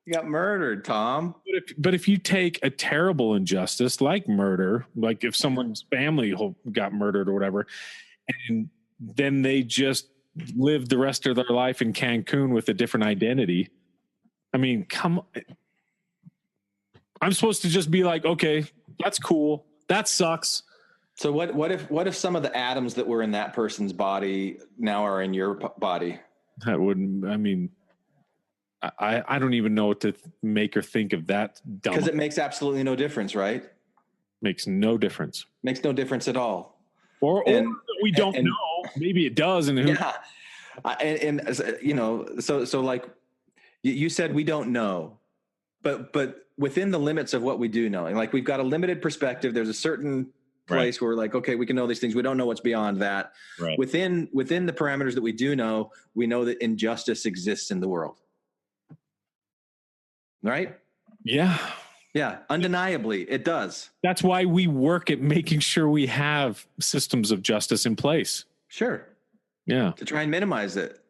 S3: You got murdered, Tom.
S8: But if you take a terrible injustice like murder, like if someone's family got murdered or whatever, and then they just live the rest of their life in Cancun with a different identity. I mean, come on. I'm supposed to just be like, okay, that's cool. That sucks.
S3: So what if some of the atoms that were in that person's body now are in your body?
S8: That wouldn't, I mean, I don't even know what to make or think of that.
S3: Because it makes absolutely no difference, right?
S8: Makes no difference.
S3: Makes no difference at all.
S8: Or we don't know. Maybe it does. And
S3: so like you said, we don't know, but within the limits of what we do know, and like we've got a limited perspective. There's a certain place where we're like, okay, we can know these things. We don't know what's beyond that.
S8: Right.
S3: Within the parameters that we do know, we know that injustice exists in the world. Right?
S8: Yeah.
S3: Yeah, undeniably, it does.
S8: That's why we work at making sure we have systems of justice in place.
S3: Sure.
S8: Yeah.
S3: To try and minimize it.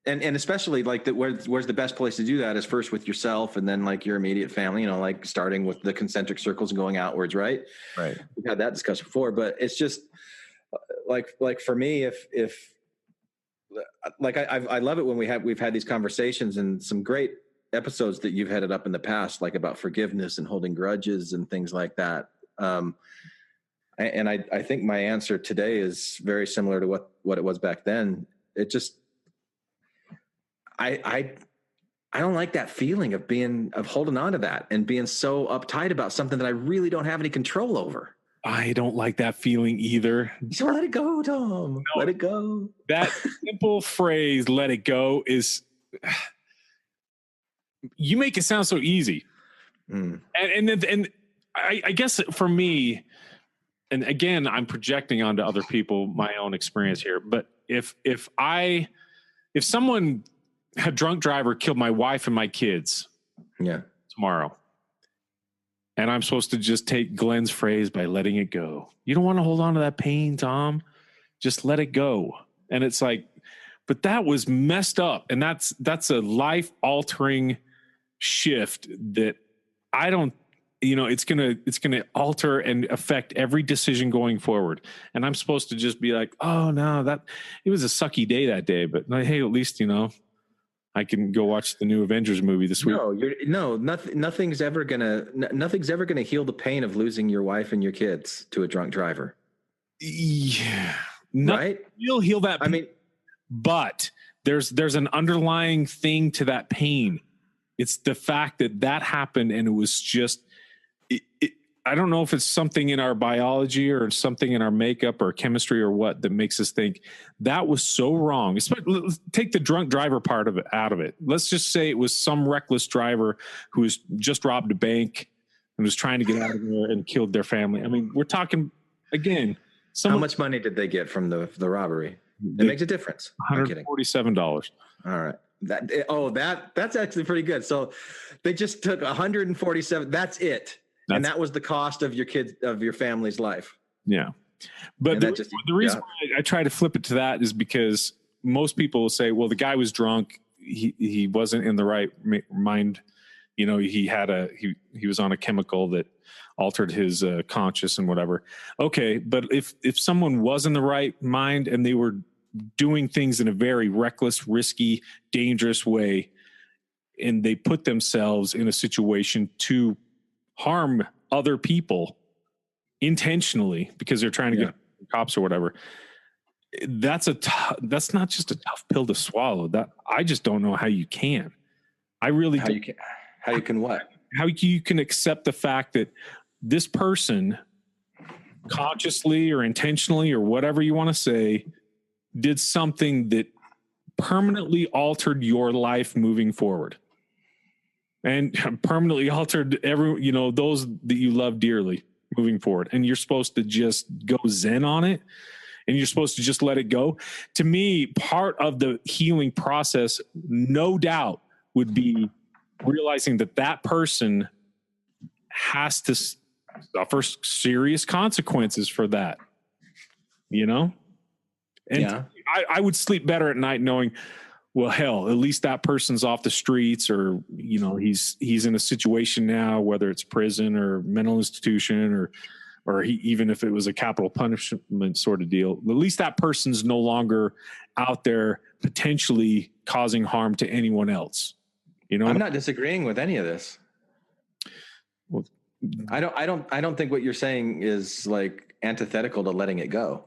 S3: And especially like where's the best place to do that is first with yourself, and then like your immediate family, like starting with the concentric circles and going outwards, right?
S8: Right.
S3: We've had that discussion before, but it's just like for me, if like I love it when we've had these conversations, and some great episodes that you've headed up in the past, like about forgiveness and holding grudges and things like that. And I think my answer today is very similar to what it was back then. It just, I don't like that feeling of holding on to that and being so uptight about something that I really don't have any control over.
S8: I don't like that feeling either.
S3: So let it go, Tom.
S8: No.
S3: Let it go.
S8: That simple phrase, let it go, is, you make it sound so easy. And I guess for me, and again, I'm projecting onto other people my own experience here, but if someone, a drunk driver, killed my wife and my kids tomorrow, and I'm supposed to just take Glenn's phrase by letting it go. You don't want to hold on to that pain, Tom. Just let it go. And it's like, but that was messed up. And that's a life altering shift that I don't, it's going to alter and affect every decision going forward. And I'm supposed to just be like, oh no, it was a sucky day that day, but like, hey, at least, I can go watch the new Avengers movie this week.
S3: Nothing's ever gonna heal the pain of losing your wife and your kids to a drunk driver.
S8: Yeah,
S3: right.
S8: You'll heal that pain,
S3: I mean,
S8: but there's an underlying thing to that pain. It's the fact that happened, and it was just. I don't know if it's something in our biology or something in our makeup or chemistry or what that makes us think that was so wrong. Let's take the drunk driver part of it out of it. Let's just say it was some reckless driver who was just robbed a bank and was trying to get out of there and killed their family. I mean, we're talking again.
S3: How much money did they get from the robbery? It makes a difference.
S8: $147.
S3: All right. That's actually pretty good. So they just took 147. That's it. And that was the cost of your family's life.
S8: Yeah. But the reason why I try to flip it to that is because most people will say, well, the guy was drunk. He wasn't in the right mind. He was on a chemical that altered his conscious and whatever. Okay. But if someone was in the right mind and they were doing things in a very reckless, risky, dangerous way, and they put themselves in a situation to harm other people intentionally because they're trying to get cops or whatever. That's not just a tough pill to swallow. That I just don't know how you can. I really
S3: how you can what?
S8: How you can accept the fact that this person consciously or intentionally or whatever you want to say did something that permanently altered your life moving forward. And permanently altered those that you love dearly moving forward. And you're supposed to just go zen on it. And you're supposed to just let it go. To me, part of the healing process, no doubt, would be realizing that person has to suffer serious consequences for that. And I would sleep better at night knowing, well, hell, at least that person's off the streets, or he's in a situation now, whether it's prison or mental institution, or even if it was a capital punishment sort of deal. At least that person's no longer out there potentially causing harm to anyone else.
S3: I'm not disagreeing with any of this.
S8: Well,
S3: I don't think what you're saying is like antithetical to letting it go.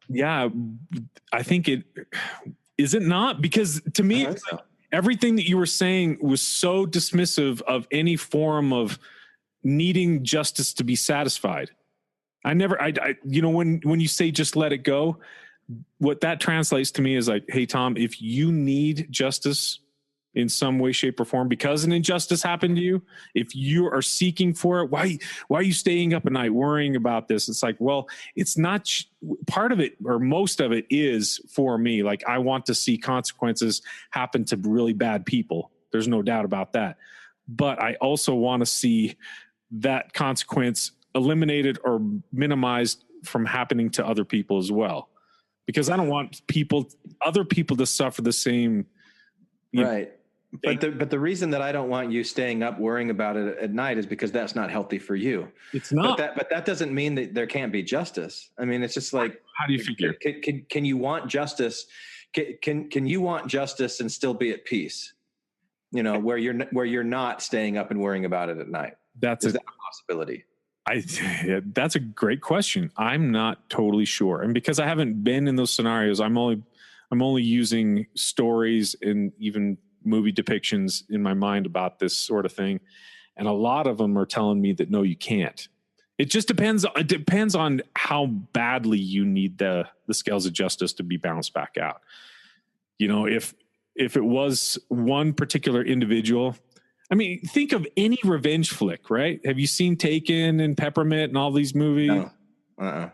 S8: Yeah, I think it. Is it not? Because to me, everything that you were saying was so dismissive of any form of needing justice to be satisfied. When you say just let it go, what that translates to me is like, hey, Tom, if you need justice in some way, shape, or form because an injustice happened to you, if you are seeking for it, why are you staying up at night worrying about this? It's like, well, it's not part of it, or most of it is for me. Like, I want to see consequences happen to really bad people. There's no doubt about that. But I also want to see that consequence eliminated or minimized from happening to other people as well. Because I don't want other people to suffer the same.
S3: Right. But the reason that I don't want you staying up worrying about it at night is because that's not healthy for you.
S8: It's not.
S3: But that doesn't mean that there can't be justice. I mean, it's just like,
S8: how do you figure?
S3: Can you want justice? Can you want justice and still be at peace? Where you're not staying up and worrying about it at night. Is that a possibility?
S8: That's a great question. I'm not totally sure, and because I haven't been in those scenarios, I'm only using stories and even movie depictions in my mind about this sort of thing. And a lot of them are telling me that, no, you can't. It just depends. It depends on how badly you need the scales of justice to be balanced back out. You know, if it was one particular individual, I mean, think of any revenge flick, right? Have you seen Taken and Peppermint and all these movies?
S3: No. Uh-uh.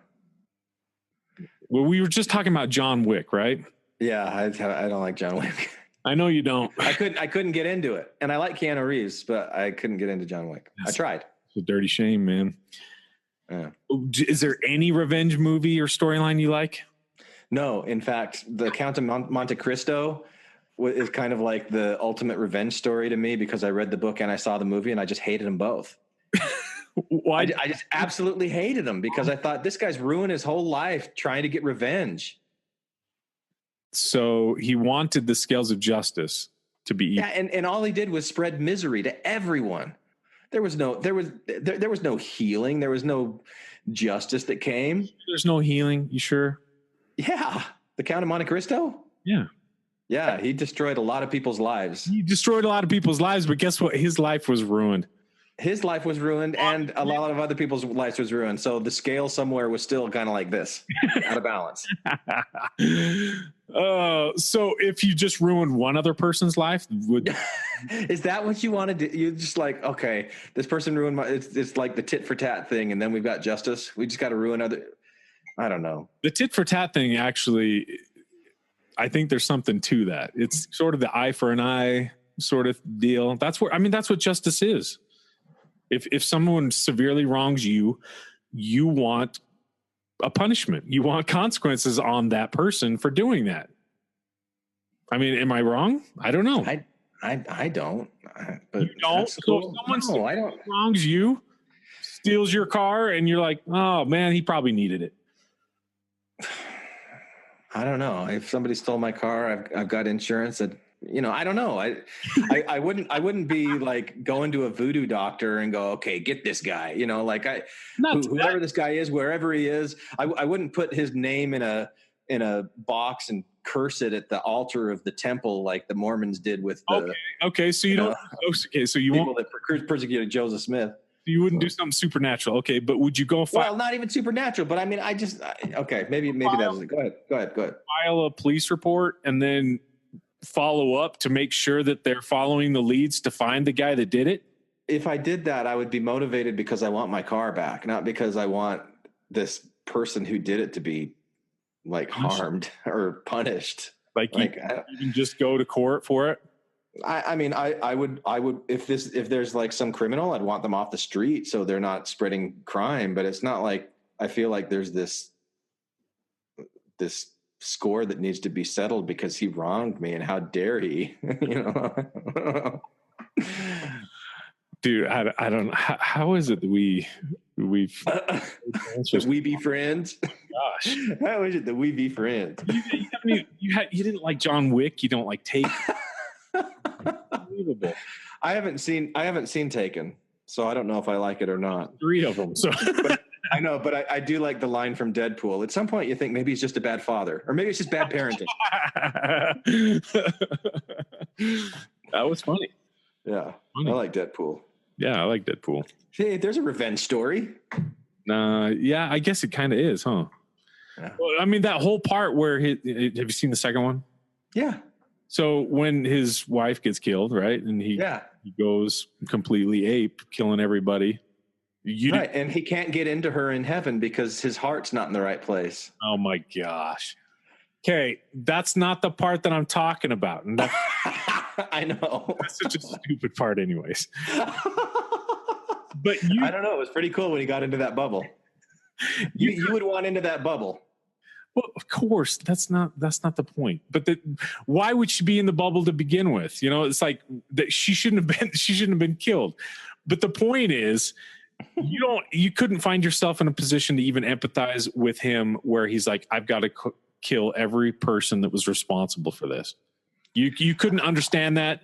S8: Well, we were just talking about John Wick, right?
S3: Yeah, I don't like John Wick.
S8: I know you don't.
S3: I couldn't get into it, and I like Keanu Reeves, but I couldn't get into John Wick. I tried.
S8: It's a dirty shame, man.
S3: Yeah.
S8: Is there any revenge movie or storyline you like?
S3: No, in fact, the Count of Monte Cristo is kind of like the ultimate revenge story to me because I read the book and I saw the movie and I just hated them both.
S8: Why?
S3: I just absolutely hated him because I thought this guy's ruined his whole life trying to get revenge.
S8: So he wanted the scales of justice to be equal.
S3: Yeah, and all he did was spread misery to everyone. There was no healing. There was no justice that came.
S8: There's no healing. You sure?
S3: Yeah, the Count of Monte Cristo.
S8: Yeah.
S3: Yeah, he destroyed a lot of people's lives.
S8: He destroyed a lot of people's lives, but guess what? His life was ruined.
S3: His life was ruined, and a lot of other people's lives was ruined. So the scale somewhere was still kind of like this, out of balance.
S8: So if you just ruined one other person's life, would
S3: is that what you want to do? You're just like, okay, this person ruined my. It's like the tit for tat thing, and then we've got justice. We just got to ruin other. I don't know.
S8: The tit for tat thing actually, I think there's something to that. It's sort of the eye for an eye sort of deal. That's what justice is. If someone severely wrongs you, you want a punishment. You want consequences on that person for doing that. I mean, am I wrong? I don't know.
S3: I don't. But
S8: you don't?
S3: Cool.
S8: So if someone
S3: I don't.
S8: wrongs you, steals your car, and you're like, oh man, he probably needed it.
S3: I don't know. If somebody stole my car, I've got insurance that, I don't know. I wouldn't be like going to a voodoo doctor and go, okay, get this guy, whoever this guy is, wherever he is, I wouldn't put his name in a box and curse it at the altar of the temple like the Mormons did with the
S8: okay. So you don't. Okay, so you
S3: people
S8: won't.
S3: that persecuted Joseph Smith.
S8: You wouldn't do something supernatural, okay? But would you go
S3: Well, not even supernatural, but I mean, okay, maybe that doesn't. Go ahead.
S8: File a police report and then follow up to make sure that they're following the leads to find the guy that did it?
S3: If I did that, I would be motivated because I want my car back, not because I want this person who did it to be like harmed or punished.
S8: Like you can just go to court for it?
S3: I mean, I would if there's like some criminal, I'd want them off the street so they're not spreading crime. But it's not like I feel like there's this score that needs to be settled because he wronged me, and how dare he?
S8: Dude, I don't. How is it that we
S3: be friends?
S8: Gosh,
S3: how is it that we be friends?
S8: You didn't like John Wick. You don't like Taken. Unbelievable.
S3: I haven't seen Taken, so I don't know if I like it or not.
S8: 3 of them. So
S3: I know, but I do like the line from Deadpool. At some point, you think maybe he's just a bad father, or maybe it's just bad parenting.
S8: That was funny.
S3: Yeah,
S8: funny.
S3: I like Deadpool.
S8: Yeah, I like Deadpool.
S3: Hey, there's a revenge story.
S8: Yeah, I guess it kind of is, huh? Yeah. Well, I mean, that whole part where have you seen the second one?
S3: Yeah.
S8: So when his wife gets killed, right, and he goes completely ape, killing everybody.
S3: Right, and he can't get into her in heaven because his heart's not in the right place.
S8: Oh my gosh. Okay, that's not the part that I'm talking about. And
S3: I know.
S8: That's such a stupid part anyways. But
S3: I don't know. It was pretty cool when he got into that bubble. You would want into that bubble.
S8: Well, of course, that's not the point. But why would she be in the bubble to begin with? It's like that she shouldn't have been killed. But the point is, you couldn't find yourself in a position to even empathize with him where he's like, I've got to kill every person that was responsible for this. You couldn't understand that.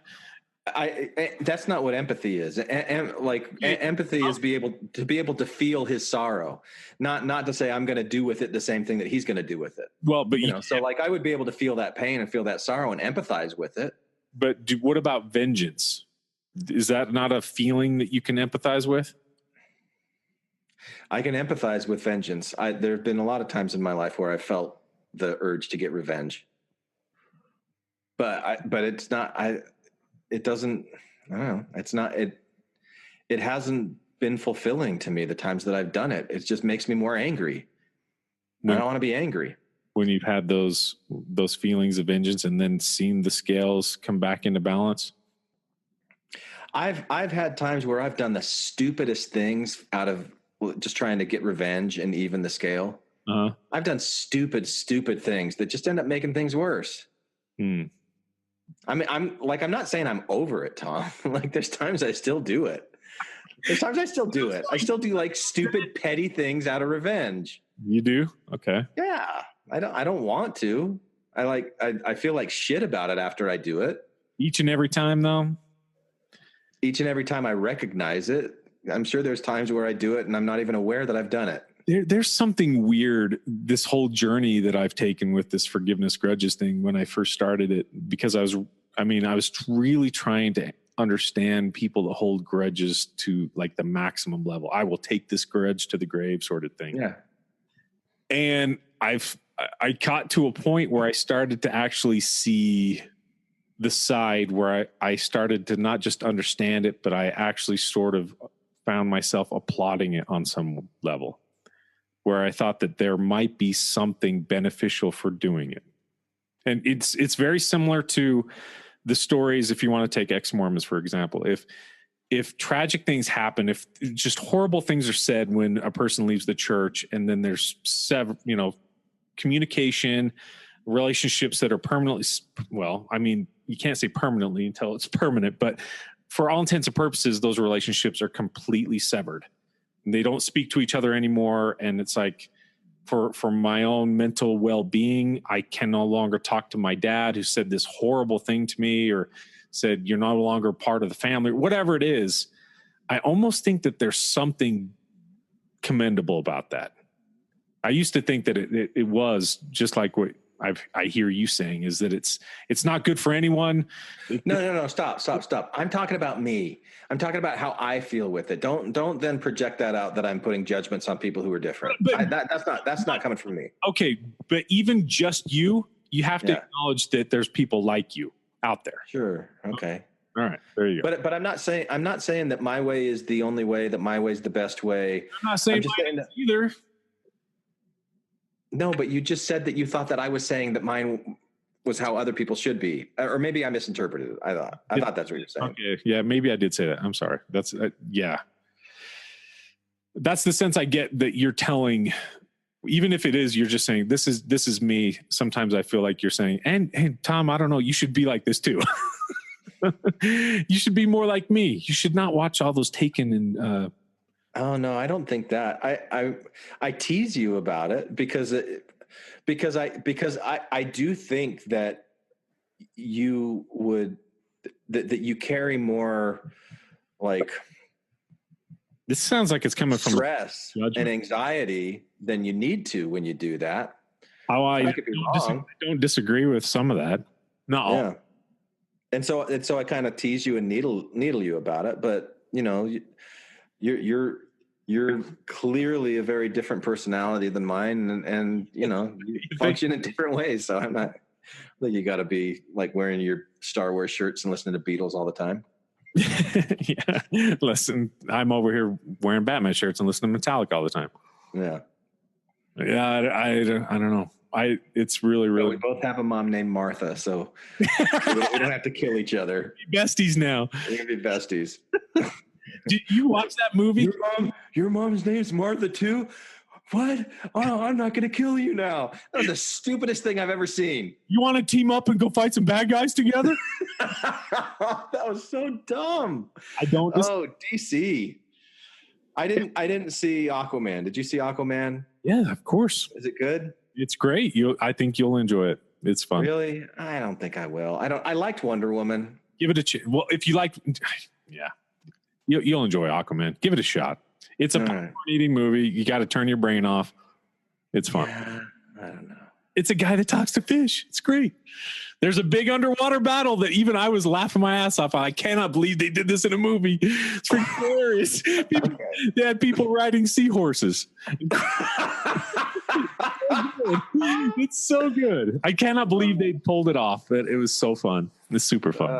S3: That's not what empathy is. Empathy is be able to feel his sorrow, not to say I'm going to do with it the same thing that he's going to do with it.
S8: Well, but
S3: I would be able to feel that pain and feel that sorrow and empathize with it.
S8: But what about vengeance? Is that not a feeling that you can empathize with?
S3: I can empathize with vengeance. There have been a lot of times in my life where I felt the urge to get revenge, but it's not. It doesn't. I don't know. It's not. It hasn't been fulfilling to me the times that I've done it. It just makes me more angry. I don't want to be angry.
S8: When you've had those feelings of vengeance and then seen the scales come back into balance.
S3: I've had times where I've done the stupidest things out of just trying to get revenge and even the scale.
S8: Uh-huh.
S3: I've done stupid things that just end up making things worse. I mean, I'm not saying I'm over it, Tom. Like there's times I still do it. I still do like stupid, petty things out of revenge.
S8: You do? Okay.
S3: Yeah. I don't want to. I feel like shit about it after I do it.
S8: Each and every time though?
S3: Each and every time I recognize it. I'm sure there's times where I do it and I'm not even aware that I've done it.
S8: There's something weird, this whole journey that I've taken with this forgiveness grudges thing when I first started it, because I was really trying to understand people that hold grudges to like the maximum level. I will take this grudge to the grave sort of thing.
S3: Yeah.
S8: And I got to a point where I started to actually see the side where I started to not just understand it, but I actually sort of found myself applauding it on some level, where I thought that there might be something beneficial for doing it. And it's very similar to the stories, if you want to take ex-Mormons, for example. If tragic things happen, if just horrible things are said when a person leaves the church, and then there's communication, relationships that are permanently, well, I mean, you can't say permanently until it's permanent, but for all intents and purposes, those relationships are completely severed. They don't speak to each other anymore. And it's like, for my own mental well-being, I can no longer talk to my dad who said this horrible thing to me, or said, you're no longer part of the family, whatever it is. I almost think that there's something commendable about that. I used to think that it was just like what I hear you saying, is that it's not good for anyone.
S3: No. Stop. I'm talking about me. I'm talking about how I feel with it. Don't then project that out that I'm putting judgments on people who are different. That's not coming from me.
S8: Okay. But even just you have to acknowledge that there's people like you out there.
S3: Sure. Okay.
S8: All right. There you go.
S3: But I'm not saying that my way is the only way, that my way is the best way.
S8: I'm not saying that either.
S3: No, but you just said that you thought that I was saying that mine was how other people should be, or maybe I misinterpreted it. I thought that's what you're saying.
S8: Okay, yeah, maybe I did say that. I'm sorry. That's that's the sense I get that you're telling. Even if it is, you're just saying this is me. Sometimes I feel like you're saying, and Tom, I don't know, you should be like this too. You should be more like me. You should not watch all those Taken and.
S3: Oh no, I don't think that. I tease you about it because I do think that you would that you carry more like
S8: this sounds like it's coming from
S3: stress and anxiety than you need to when you do that.
S8: Oh, I don't disagree with some of that. No.
S3: Yeah. And so I kind of tease you and needle you about it, but you know, you're clearly a very different personality than mine, and you know, you function in different ways. So I'm not like you got to be like wearing your Star Wars shirts and listening to Beatles all the time.
S8: Yeah, listen, I'm over here wearing Batman shirts and listening to Metallica all the time.
S3: Yeah,
S8: I don't know. It's really.
S3: We both have a mom named Martha, so we don't have to kill each other.
S8: Besties now.
S3: We're gonna be besties.
S8: Did you watch that movie?
S3: Your mom's name's Martha too? What? Oh, I'm not going to kill you now. That was the stupidest thing I've ever seen.
S8: You want to team up and go fight some bad guys together?
S3: That was so dumb.
S8: I don't.
S3: Oh, DC. I didn't see Aquaman. Did you see Aquaman?
S8: Yeah, of course.
S3: Is it good?
S8: It's great. I think you'll enjoy it. It's fun.
S3: Really? I don't think I will. I liked Wonder Woman.
S8: Give it a chance. Well, if you like, yeah. You'll enjoy Aquaman. Give it a shot. It's a popcorn-eating movie. You got to turn your brain off. It's fun.
S3: Yeah, I don't know.
S8: It's a guy that talks to fish. It's great. There's a big underwater battle that even I was laughing my ass off. I cannot believe they did this in a movie. It's freaking hilarious. They had people riding seahorses. It's so good. I cannot believe they pulled it off. But it was so fun. It's super fun.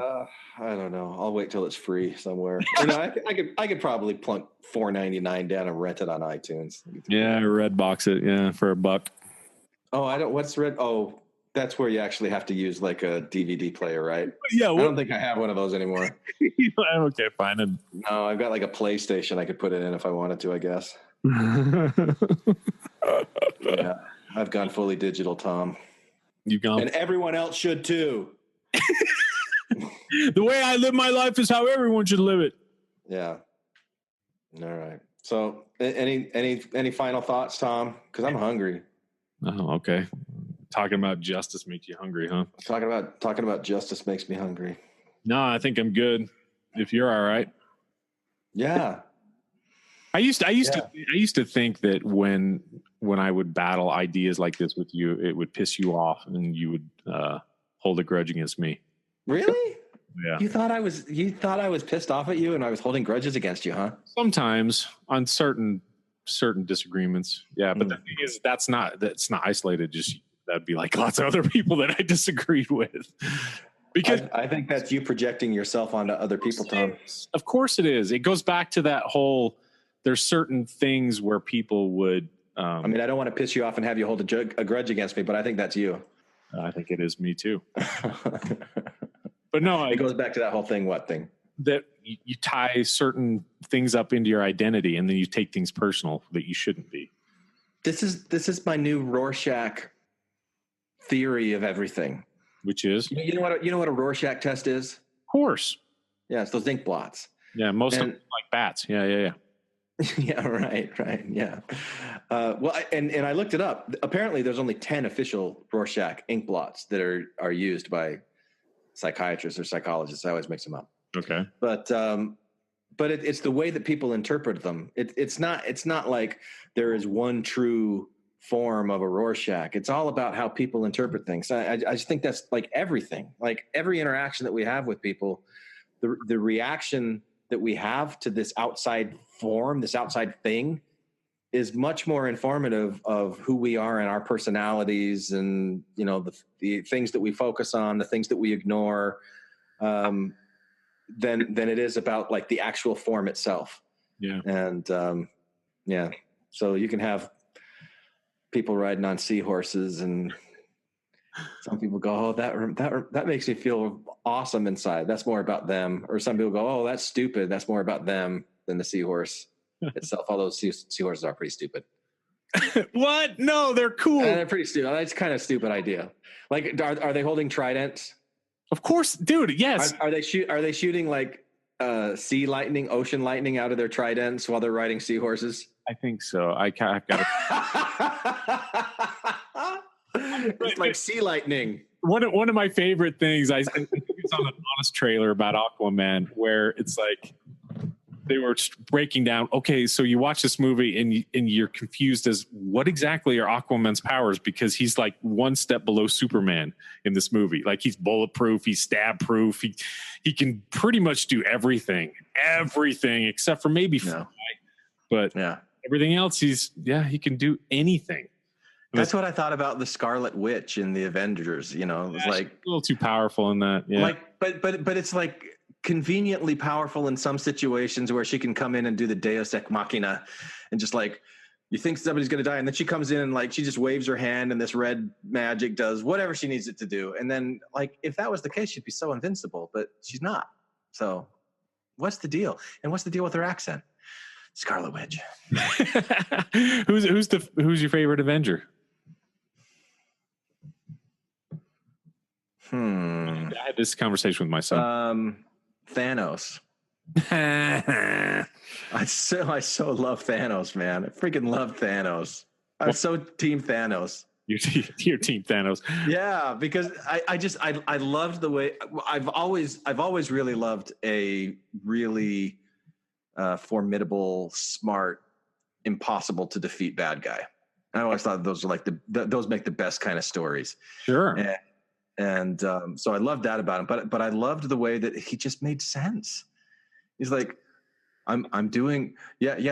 S3: I don't know. I'll wait till it's free somewhere. I could probably plunk $4.99 down and rent it on iTunes.
S8: Yeah, Redbox it. Yeah, for $1.
S3: Oh, I don't. What's Red? Oh, that's where you actually have to use like a DVD player, right?
S8: Yeah,
S3: I don't think I have one of those anymore.
S8: Okay, fine.
S3: No, I've got like a PlayStation. I could put it in if I wanted to, I guess. Yeah, I've gone fully digital, Tom.
S8: You've gone,
S3: and everyone else should too.
S8: The way I live my life is how everyone should live it.
S3: Yeah. All right. So, any final thoughts, Tom? Because I'm hungry.
S8: Oh, okay. Talking about justice makes you hungry, huh?
S3: Talking about justice makes me hungry.
S8: No, I think I'm good. If you're all right.
S3: Yeah.
S8: I used to think that when I would battle ideas like this with you, it would piss you off and you would hold a grudge against me.
S3: Really?
S8: Yeah.
S3: You thought I was pissed off at you and I was holding grudges against you, huh?
S8: Sometimes on certain disagreements. Yeah, but the thing is that's not isolated. Just that'd be like lots of other people that I disagreed with. Because
S3: I think that's you projecting yourself onto other people, Tom.
S8: Of course it is. It goes back to that whole there's certain things where people would
S3: I mean, I don't want to piss you off and have you hold a grudge against me, but I think that's you.
S8: I think it is me too. But no,
S3: it goes back to that whole thing. What thing?
S8: That you tie certain things up into your identity, and then you take things personal that you shouldn't be.
S3: This is my new Rorschach theory of everything.
S8: Which is,
S3: you know what a Rorschach test is?
S8: Of course.
S3: Yeah, it's those ink blots.
S8: Yeah, most of them like bats. Yeah.
S3: Yeah, right. Yeah. Well, I looked it up. Apparently, there's only 10 official Rorschach ink blots that are used by psychiatrists or psychologists. I always mix them up.
S8: Okay.
S3: But it's the way that people interpret them. It's not like there is one true form of a Rorschach. It's all about how people interpret things. I just think that's like everything. Like every interaction that we have with people, the reaction that we have to this outside form, this outside thing, is much more informative of who we are and our personalities, and the things that we focus on, the things that we ignore, than it is about like the actual form itself.
S8: Yeah.
S3: And yeah, so you can have people riding on seahorses, and some people go, "Oh, that makes me feel awesome inside." That's more about them. Or some people go, "Oh, that's stupid." That's more about them than the seahorse itself. Although seahorses are pretty stupid.
S8: What? No, they're cool.
S3: They're pretty stupid. That's kind of a stupid idea. Like, are they holding tridents?
S8: Of course, dude. Yes.
S3: Are they shooting like sea lightning, ocean lightning out of their tridents while they're riding seahorses?
S8: I think so. I've got it.
S3: It's like sea lightning.
S8: One of my favorite things, I think it's on an Honest trailer about Aquaman, where it's like they were breaking down, okay, so you watch this movie and you're confused as what exactly are Aquaman's powers, because he's like one step below Superman in this movie. Like he's bulletproof, he's stab proof, he can pretty much do everything except for maybe fly. But yeah, everything else he can do anything.
S3: That's what I thought about the Scarlet Witch in the Avengers. It was like
S8: a little too powerful in that. Yeah.
S3: Like, but it's like conveniently powerful in some situations where she can come in and do the Deus Ex Machina, and just like you think somebody's going to die, and then she comes in and like she just waves her hand, and this red magic does whatever she needs it to do. And then like if that was the case, she'd be so invincible, but she's not. So what's the deal? And what's the deal with her accent? Scarlet Witch.
S8: Who's your favorite Avenger? I had this conversation with my son.
S3: Thanos. I so love Thanos, man. I freaking love Thanos. I'm so team Thanos.
S8: You're team Thanos.
S3: Yeah, because I loved the way I've always really loved a really formidable, smart, impossible to defeat bad guy. I always thought those are like those make the best kind of stories.
S8: Sure.
S3: And so I loved that about him. But I loved the way that he just made sense. He's like, I'm doing,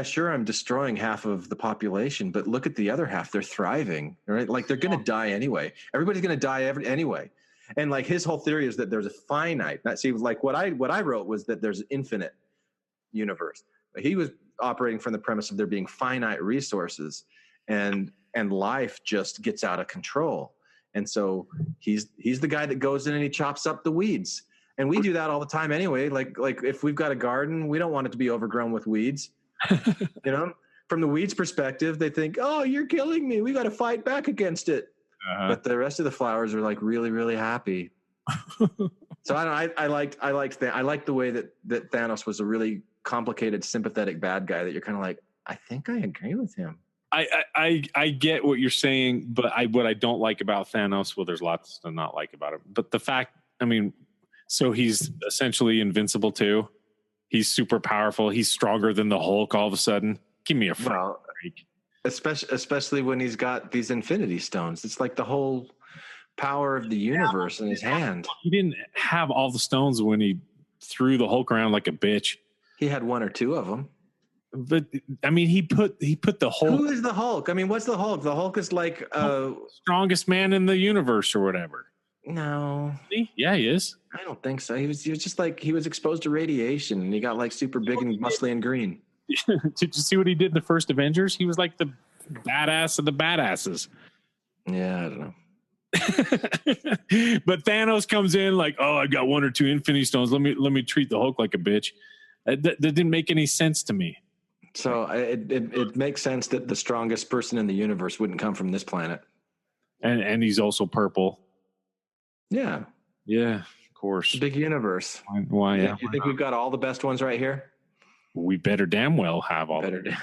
S3: sure, I'm destroying half of the population, but look at the other half. They're thriving, right? Like they're going to die anyway. Everybody's going to die anyway. And like his whole theory is that there's a finite. See, like what I wrote was that there's an infinite universe. He was operating from the premise of there being finite resources, and life just gets out of control. And so he's the guy that goes in and he chops up the weeds. And we do that all the time anyway. Like if we've got a garden, we don't want it to be overgrown with weeds. You know, from the weeds perspective, they think, "Oh, you're killing me. We got to fight back against it." But the rest of the flowers are like really, really happy. So I liked the way that Thanos was a really complicated, sympathetic bad guy that you're kind of like, I think I agree with him.
S8: I get what you're saying, but what I don't like about Thanos, well, there's lots to not like about him. But the fact, I mean, so he's essentially invincible too. He's super powerful. He's stronger than the Hulk all of a sudden. Give me a break.
S3: Especially when he's got these Infinity Stones. It's like the whole power of the universe in his hand.
S8: He didn't have all the stones when he threw the Hulk around like a bitch.
S3: He had one or two of them.
S8: But I mean, he put the Hulk.
S3: Who is the Hulk? I mean, what's the Hulk? The Hulk is like
S8: strongest man in the universe or whatever.
S3: No.
S8: Yeah, he is.
S3: I don't think so. He was just like, he was exposed to radiation and he got like super big and muscly and green.
S8: Did you see what he did in the first Avengers? He was like the badass of the badasses.
S3: Yeah, I don't know.
S8: But Thanos comes in like, oh, I got one or two Infinity Stones. Let me treat the Hulk like a bitch. That didn't make any sense to me.
S3: So it makes sense that the strongest person in the universe wouldn't come from this planet.
S8: And he's also purple.
S3: Yeah.
S8: Yeah, of course.
S3: Big universe.
S8: Why?
S3: Yeah. You think we've got all the best ones right here?
S8: We better damn well have all.
S3: Better damn.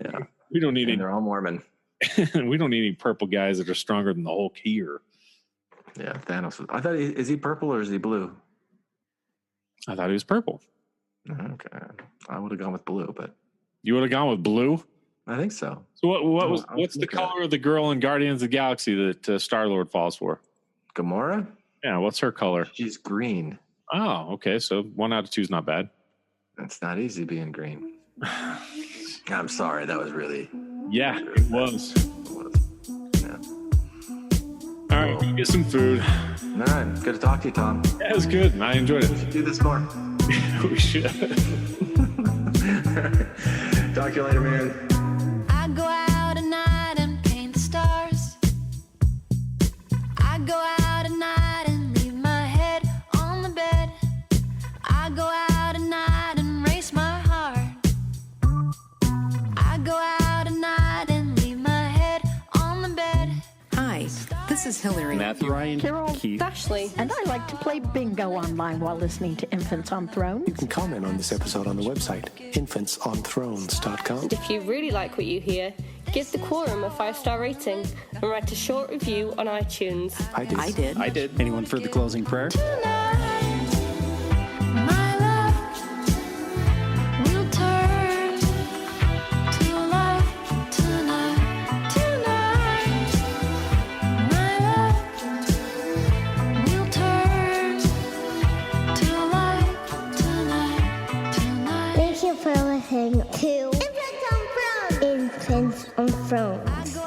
S3: Yeah.
S8: We don't need any.
S3: They're all Mormon.
S8: We don't need any purple guys that are stronger than the Hulk here.
S3: Yeah, Thanos. I thought, is he purple or is he blue?
S8: I thought he was purple.
S3: Okay, I would have gone with blue, but
S8: you would have gone with blue.
S3: I think so.
S8: So what's the color of the girl in Guardians of the Galaxy that Star-Lord falls for?
S3: Gamora?
S8: Yeah, what's her color?
S3: She's green.
S8: Oh, okay. So 1 out of 2 is not bad.
S3: It's not easy being green. I'm sorry. That was really...
S8: Yeah, it was.
S3: Yeah.
S8: All right, go get some food.
S3: All right. Good to talk to you, Tom.
S8: Yeah, it was good. I enjoyed it.
S3: We should do this more.
S8: We should.
S3: Talk to you later, man.
S9: I go out at night and paint the stars. I go out at night and leave my head on the bed. I go out at night and race my heart. I go out at night and leave my head on the bed.
S10: Hi, this is Hillary.
S1: Matthew, Ryan,
S11: Carol,
S1: Keith,
S11: Ashley, and I like to play bingo online while listening to Infants on Thrones.
S12: You can comment on this episode on the website, infantsonthrones.com.
S13: If you really like what you hear, give the Quorum a 5-star rating and write a short review on iTunes.
S12: I did.
S1: Anyone for the closing prayer?
S14: Thank you for listening to Infants on Thrones.